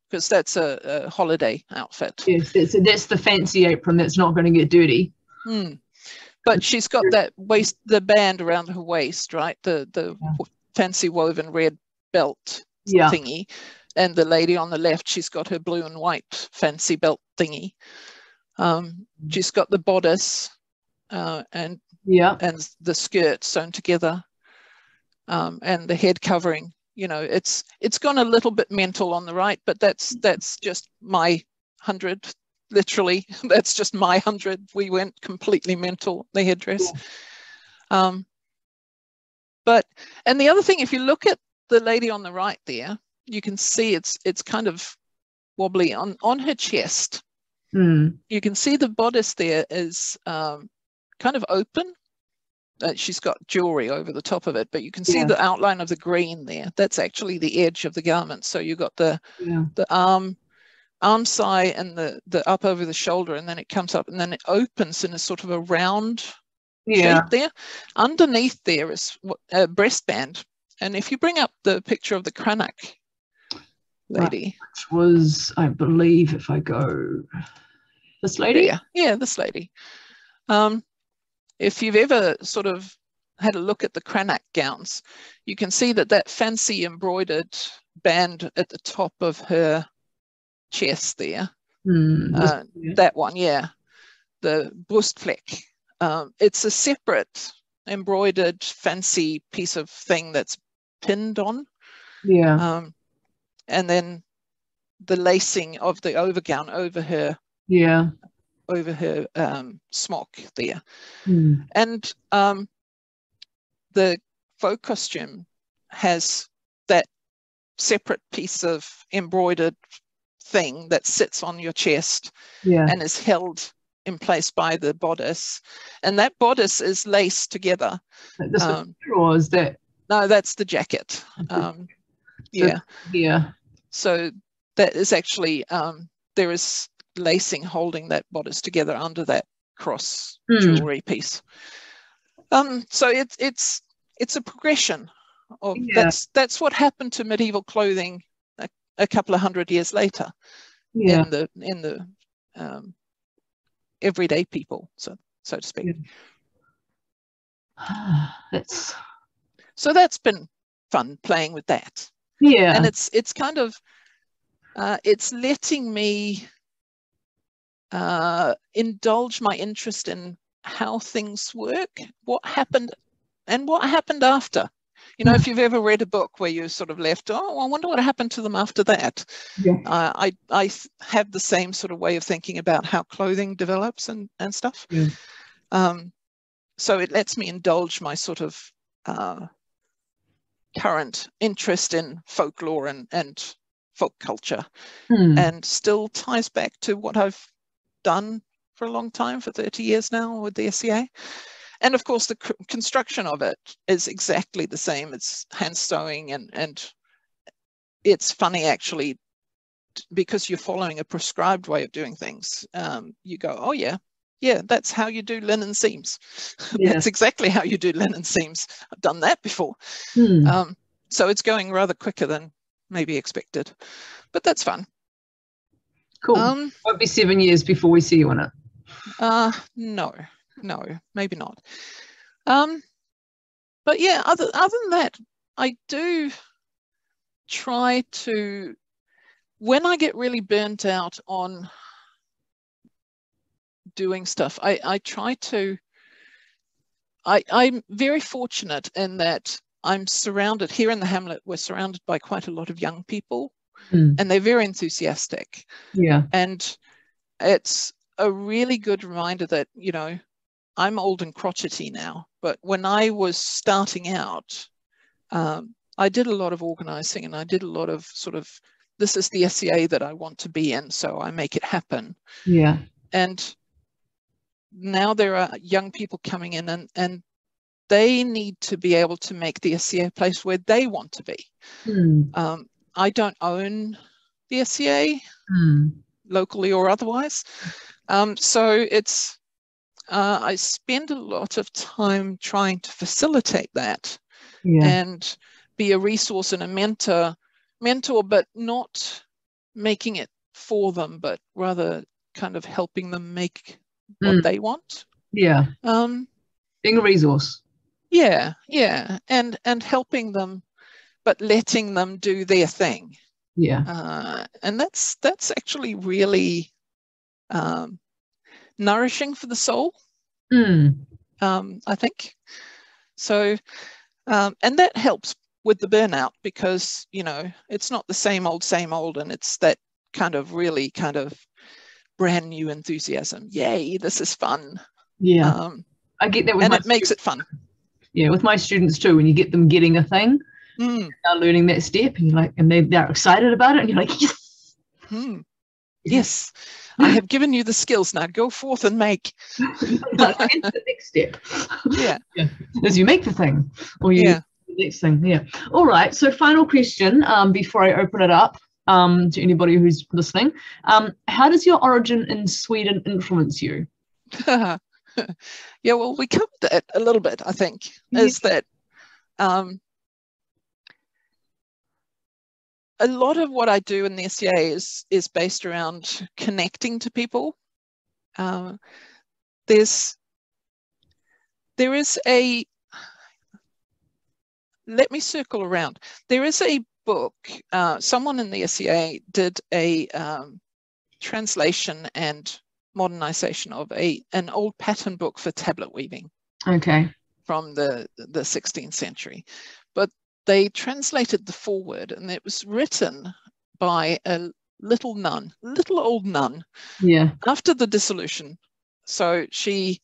because that's a holiday outfit. Yes, that's the fancy apron that's not going to get dirty. But she's got that waist, the band around her waist, right? The fancy woven red belt thingy. And the lady on the left, she's got her blue and white fancy belt thingy. She's got the bodice and the skirt sewn together, and the head covering. You know, it's gone a little bit mental on the right, but that's just my 100. Literally, that's just my 100. We went completely mental, the headdress. But the other thing, if you look at the lady on the right there, you can see it's kind of wobbly on her chest. You can see the bodice there is kind of open. She's got jewelry over the top of it, but you can see the outline of the green there. That's actually the edge of the garment. So you've got the arm side and the up over the shoulder, and then it comes up and then it opens in a sort of a round shape there. Underneath there is a breastband. And if you bring up the picture of the Cranach lady. Which was, I believe, if I go, this lady? Yeah, this lady. If you've ever sort of had a look at the Cranach gowns, you can see that fancy embroidered band at the top of her chest there. That one, the Brustfleck. It's a separate embroidered fancy piece of thing that's pinned on. And then the lacing of the overgown over her smock there. And the folk costume has that separate piece of embroidered thing that sits on your chest and is held in place by the bodice, and that bodice is laced together. Or is that? No, that's the jacket. So that is actually there is lacing holding that bodice together under that cross jewelry piece. So it's a progression of that's what happened to medieval clothing a couple of 100 years later in the everyday people, so to speak. So that's been fun playing with that. And it's kind of it's letting me indulge my interest in how things work, what happened and what happened after. You know, if you've ever read a book where you sort of left, oh, I wonder what happened to them after that. I have the same sort of way of thinking about how clothing develops and stuff. So it lets me indulge my sort of current interest in folklore and folk culture, and still ties back to what I've done for a long time, for 30 years now with the SCA. And of course, the construction of it is exactly the same. It's hand sewing, and it's funny actually, because you're following a prescribed way of doing things. You go, oh yeah, that's how you do linen seams. That's exactly how you do linen seams. I've done that before. So it's going rather quicker than maybe expected, but that's fun. Cool. Won't be 7 years before we see you in it. No, maybe not. But yeah, other than that, I do try to, when I get really burnt out on doing stuff, I try to, I'm very fortunate in that I'm surrounded, here in the Hamlet, we're surrounded by quite a lot of young people, and they're very enthusiastic. And it's a really good reminder that, you know, I'm old and crotchety now, but when I was starting out, I did a lot of organizing, and I did a lot of sort of, this is the SCA that I want to be in, so I make it happen. And now there are young people coming in, and they need to be able to make the SCA a place where they want to be. I don't own the SCA, locally or otherwise. So it's, I spend a lot of time trying to facilitate that and be a resource and a mentor, but not making it for them, but rather kind of helping them make what they want. Yeah. Being a resource. Yeah, yeah. And helping them, but letting them do their thing. Yeah. And that's actually really nourishing for the soul, I think. So, and that helps with the burnout, because, you know, it's not the same old, and it's that kind of really kind of brand new enthusiasm. Yay, this is fun. Yeah. I get that with and it makes it fun. Yeah, with my students too, when you get them getting a thing, they're learning that step, and you're like, and they're excited about it, and you're like, yes. Yes, I have given you the skills, now go forth and make. The next step. Yeah. As you make the thing, or you the next thing. Yeah. All right. So final question, before I open it up to anybody who's listening. How does your origin in Sweden influence you? Yeah, well, we covered that a little bit, I think, is that a lot of what I do in the SCA is based around connecting to people. There is a, let me circle around. There is a book, someone in the SCA did a translation and modernization of an old pattern book for tablet weaving. Okay. From the 16th century. But they translated the foreword, and it was written by a little old nun. Yeah. After the dissolution. So she,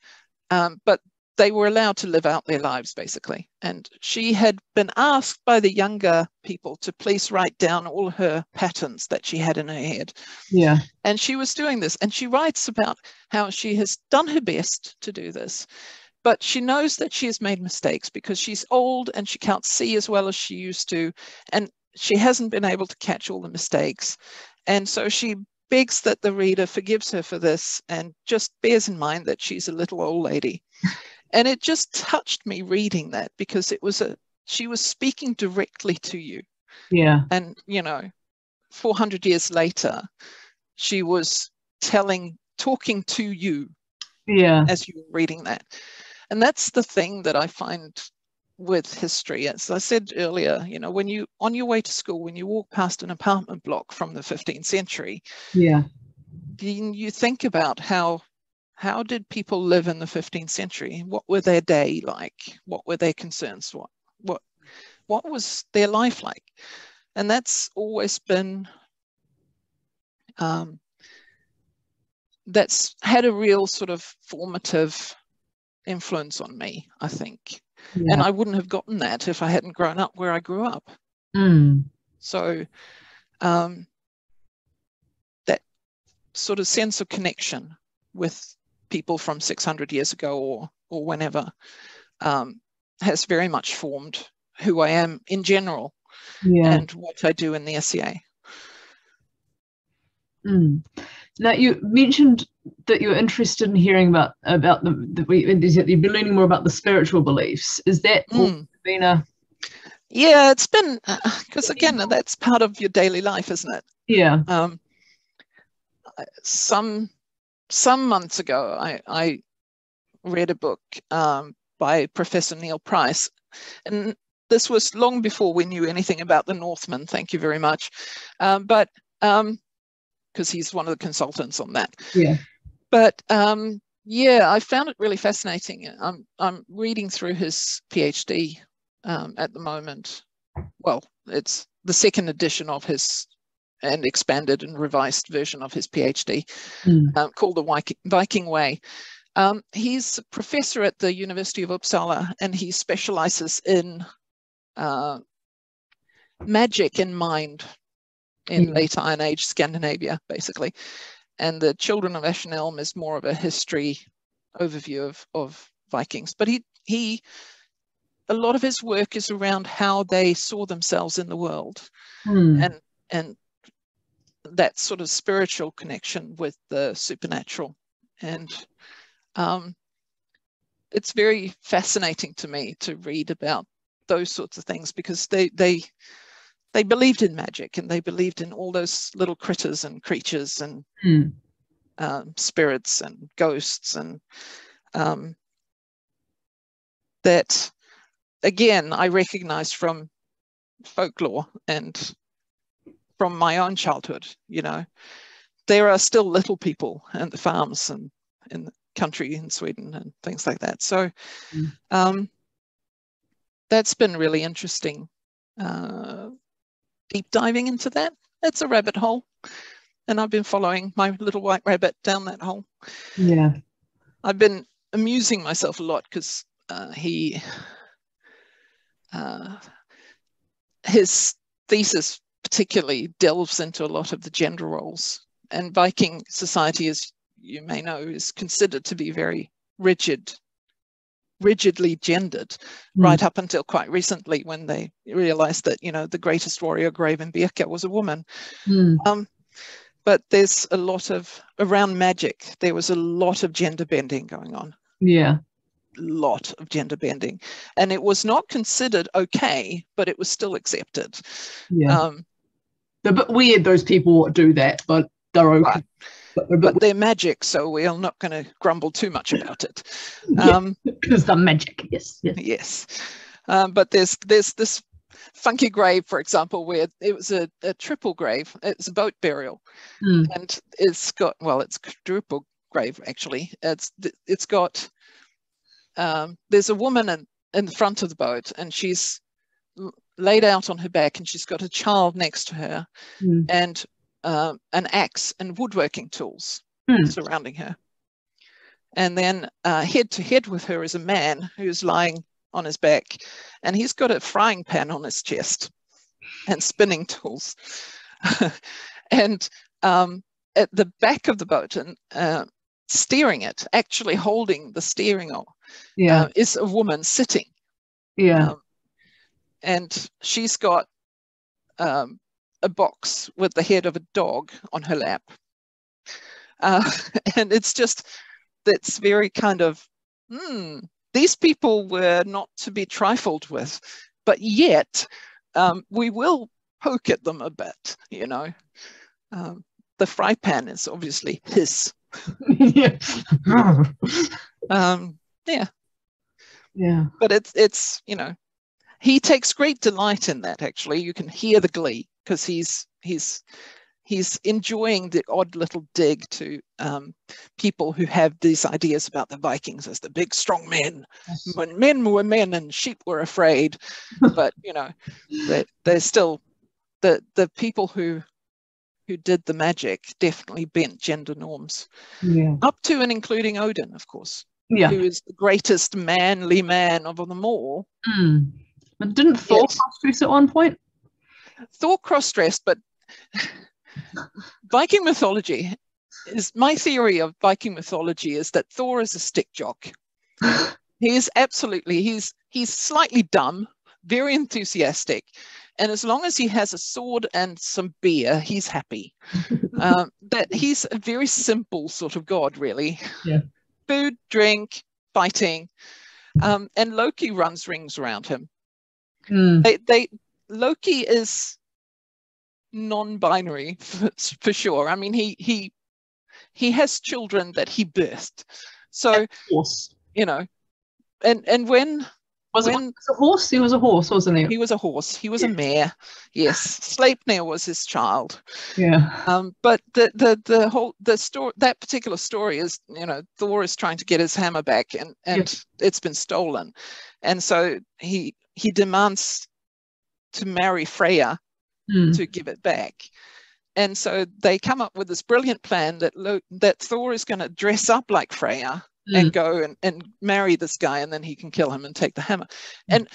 but they were allowed to live out their lives, basically. And she had been asked by the younger people to please write down all her patterns that she had in her head. Yeah. And she was doing this, and she writes about how she has done her best to do this. But she knows that she has made mistakes because she's old and she can't see as well as she used to. And she hasn't been able to catch all the mistakes. And so she begs that the reader forgives her for this and just bears in mind that she's a little old lady. And it just touched me reading that, because she was speaking directly to you. Yeah. And, you know, 400 years later, she was talking to you. Yeah. As you were reading that. And that's the thing that I find with history. As I said earlier, you know, when you, on your way to school, when you walk past an apartment block from the 15th century, you think about how did people live in the 15th century? What were their day like? What were their concerns? What was their life like? And that's always been, that's had a real sort of formative influence on me, I think. And I wouldn't have gotten that if I hadn't grown up where I grew up. So that sort of sense of connection with people from 600 years ago or whenever has very much formed who I am in general and what I do in the SCA. Now, you mentioned that you're interested in hearing about you've been learning more about the spiritual beliefs. Is that been a... Yeah, it's been, because again, that's part of your daily life, isn't it? Yeah. Some months ago, I read a book by Professor Neil Price, and this was long before we knew anything about the Northmen, thank you very much. But because he's one of the consultants on that. Yeah. But yeah, I found it really fascinating. I'm reading through his PhD at the moment. Well, it's the second edition of his and expanded and revised version of his PhD called The Viking Way. He's a professor at the University of Uppsala, and he specializes in magic and mind in late Iron Age Scandinavia, basically. And the Children of Ashen Elm is more of a history overview of Vikings. But a lot of his work is around how they saw themselves in the world, and that sort of spiritual connection with the supernatural. And it's very fascinating to me to read about those sorts of things, because they believed in magic, and they believed in all those little critters and creatures and spirits and ghosts, and that, again, I recognize from folklore and from my own childhood. You know, there are still little people in the farms and in the country in Sweden and things like that. So that's been really interesting, deep diving into that. It's a rabbit hole, and I've been following my little white rabbit down that hole. Yeah. I've been amusing myself a lot, because his thesis particularly delves into a lot of the gender roles, and Viking society, as you may know, is considered to be very rigidly gendered, right up until quite recently, when they realized that, you know, the greatest warrior, Graven Birka, was a woman. But there's a lot of, around magic, there was a lot of gender bending going on. Yeah. Lot of gender bending, and it was not considered okay, but it was still accepted. Yeah. They're a bit weird, those people that do that, but they're okay. Right. But they're magic, so we're not going to grumble too much about it. Because they're magic, yes. Yes. But there's this funky grave, for example, where it was a triple grave. It's a boat burial, and it's got, well, it's quadruple grave actually. It's got there's a woman in the front of the boat, and she's laid out on her back, and she's got a child next to her, and an axe and woodworking tools surrounding her. And then head to head with her is a man who's lying on his back, and he's got a frying pan on his chest and spinning tools. And at the back of the boat, and steering it, actually holding the steering oar, is a woman sitting. And she's got a box with the head of a dog on her lap. And it's just, that's very kind of, these people were not to be trifled with, but yet we will poke at them a bit, you know. The fry pan is obviously his. But it's you know, he takes great delight in that. Actually, you can hear the glee, because he's enjoying the odd little dig to people who have these ideas about the Vikings as the big strong men, when men were men and sheep were afraid. But you know, they're still the people who did the magic definitely bent gender norms, up to and including Odin, of course, who is the greatest manly man of them all. But didn't Thor cross-dress at one point? Thor cross-dressed, but Viking mythology is, my theory of Viking mythology is that Thor is a stick jock. He is absolutely, he's slightly dumb, very enthusiastic, and as long as he has a sword and some beer, he's happy. That he's a very simple sort of god, really. Food, drink, fighting, and Loki runs rings around him. Loki is non-binary for sure. I mean, he has children that he birthed. So, you know, and when was it a horse? He was a horse, wasn't he? He was a horse. He was a mare. Yes, Sleipnir was his child. But the story, that particular story is, you know, Thor is trying to get his hammer back, and it's been stolen, and so he demands to marry Freya to give it back. And so they come up with this brilliant plan that Thor is going to dress up like Freya and go and marry this guy, and then he can kill him and take the hammer. And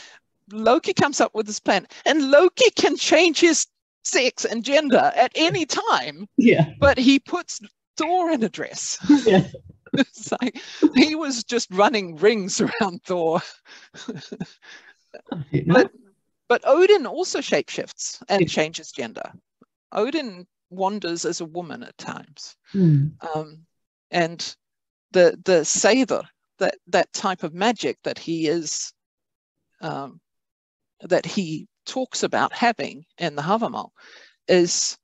Loki comes up with this plan, and Loki can change his sex and gender at any time. But he puts Thor in a dress. It's like he was just running rings around Thor. But Odin also shapeshifts and changes gender. Odin wanders as a woman at times. And the Seidr, that type of magic that he is, that he talks about having in the Havamal is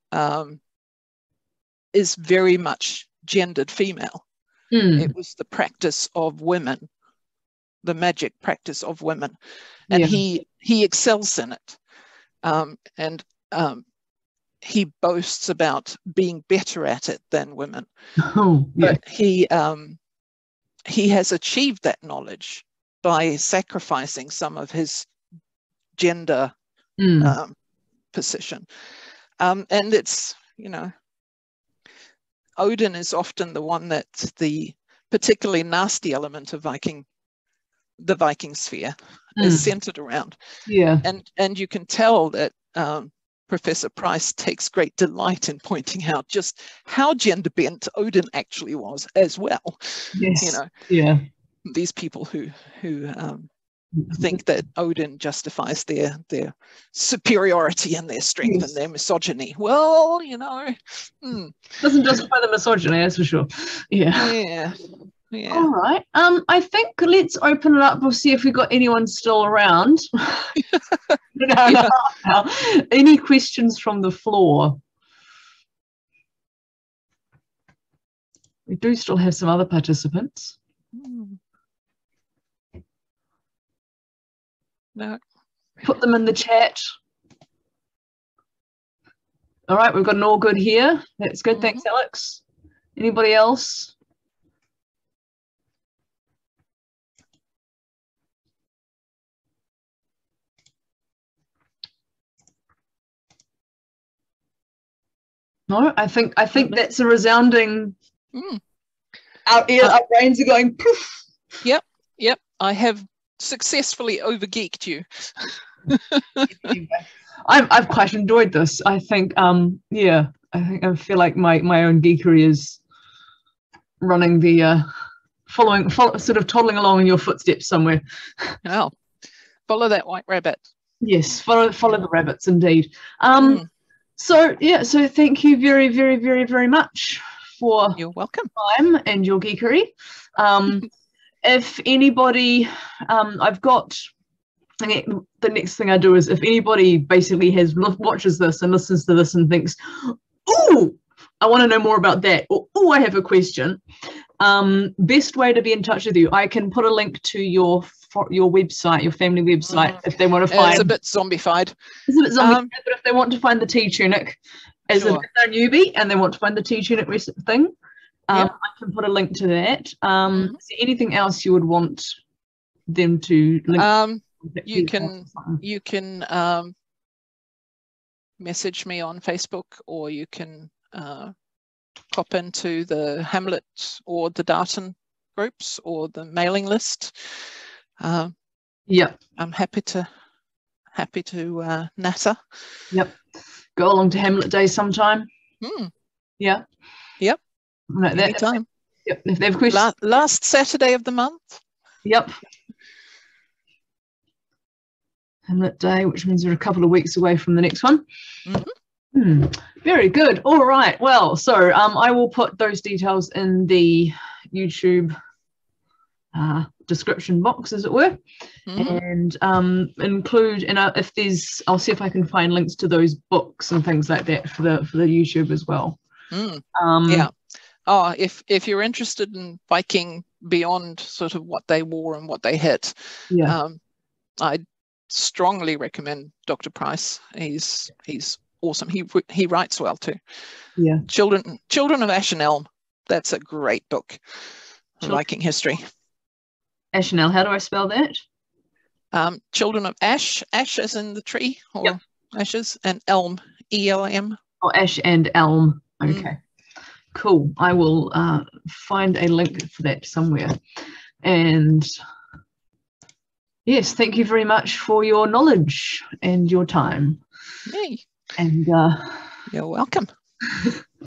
very much gendered female. It was the practice of women, the magic practice of women, and he excels in it, and he boasts about being better at it than women. But he has achieved that knowledge by sacrificing some of his gender position, and it's, you know, Odin is often the one that's the particularly nasty element of the Viking sphere is centered around. And you can tell that Professor Price takes great delight in pointing out just how gender bent Odin actually was as well. You know, these people who think that Odin justifies their superiority and their strength and their misogyny. Well, you know, doesn't justify the misogyny, that's for sure. Yeah. All right. I think let's open it up. We'll see if we've got anyone still around. Any questions from the floor? We do still have some other participants. No. Put them in the chat. All right, we've got an all good here. That's good. Thanks, Alex. Anybody else? No, I think that's a resounding. Our brains are going poof. Yep. I have successfully overgeeked you. I've quite enjoyed this. I think I feel like my own geekery is running the following sort of toddling along in your footsteps somewhere. Oh, follow that white rabbit. Yes, follow the rabbits indeed. So thank you very, very, very, very much for your welcome time and your geekery. If anybody, I've got, the next thing I do is if anybody basically watches this and listens to this and thinks, oh, I want to know more about that, or oh, I have a question, best way to be in touch with you, I can put a link to your website, your family website, if they want to find. It's a bit zombified. It's a bit zombified, but if they want to find the tea tunic, as if they're newbie and they want to find the tea tunic thing, I can put a link to that. Is there anything else you would want them to link? You can message me on Facebook, or you can pop into the Hamlet or the Darton groups or the mailing list. I'm happy to natter. Go along to Hamlet Day sometime. No, anytime. If they have questions. Last Saturday of the month. Hamlet Day, which means we're a couple of weeks away from the next one. Very good. All right. Well, so I will put those details in the YouTube description box, as it were, and include, if there's, I'll see if I can find links to those books and things like that for the YouTube as well. If you're interested in Viking beyond sort of what they wore and what they hit, I strongly recommend Dr. Price. He's awesome. He writes well too. Children of Ash and Elm. That's a great book for Viking history. Ash and Elm. How do I spell that? Children of Ash. Ash as in the tree, or ashes, and Elm. ELM. Oh, Ash and Elm. Okay. Cool. I will find a link for that somewhere. And yes, thank you very much for your knowledge and your time. Yay. And you're welcome.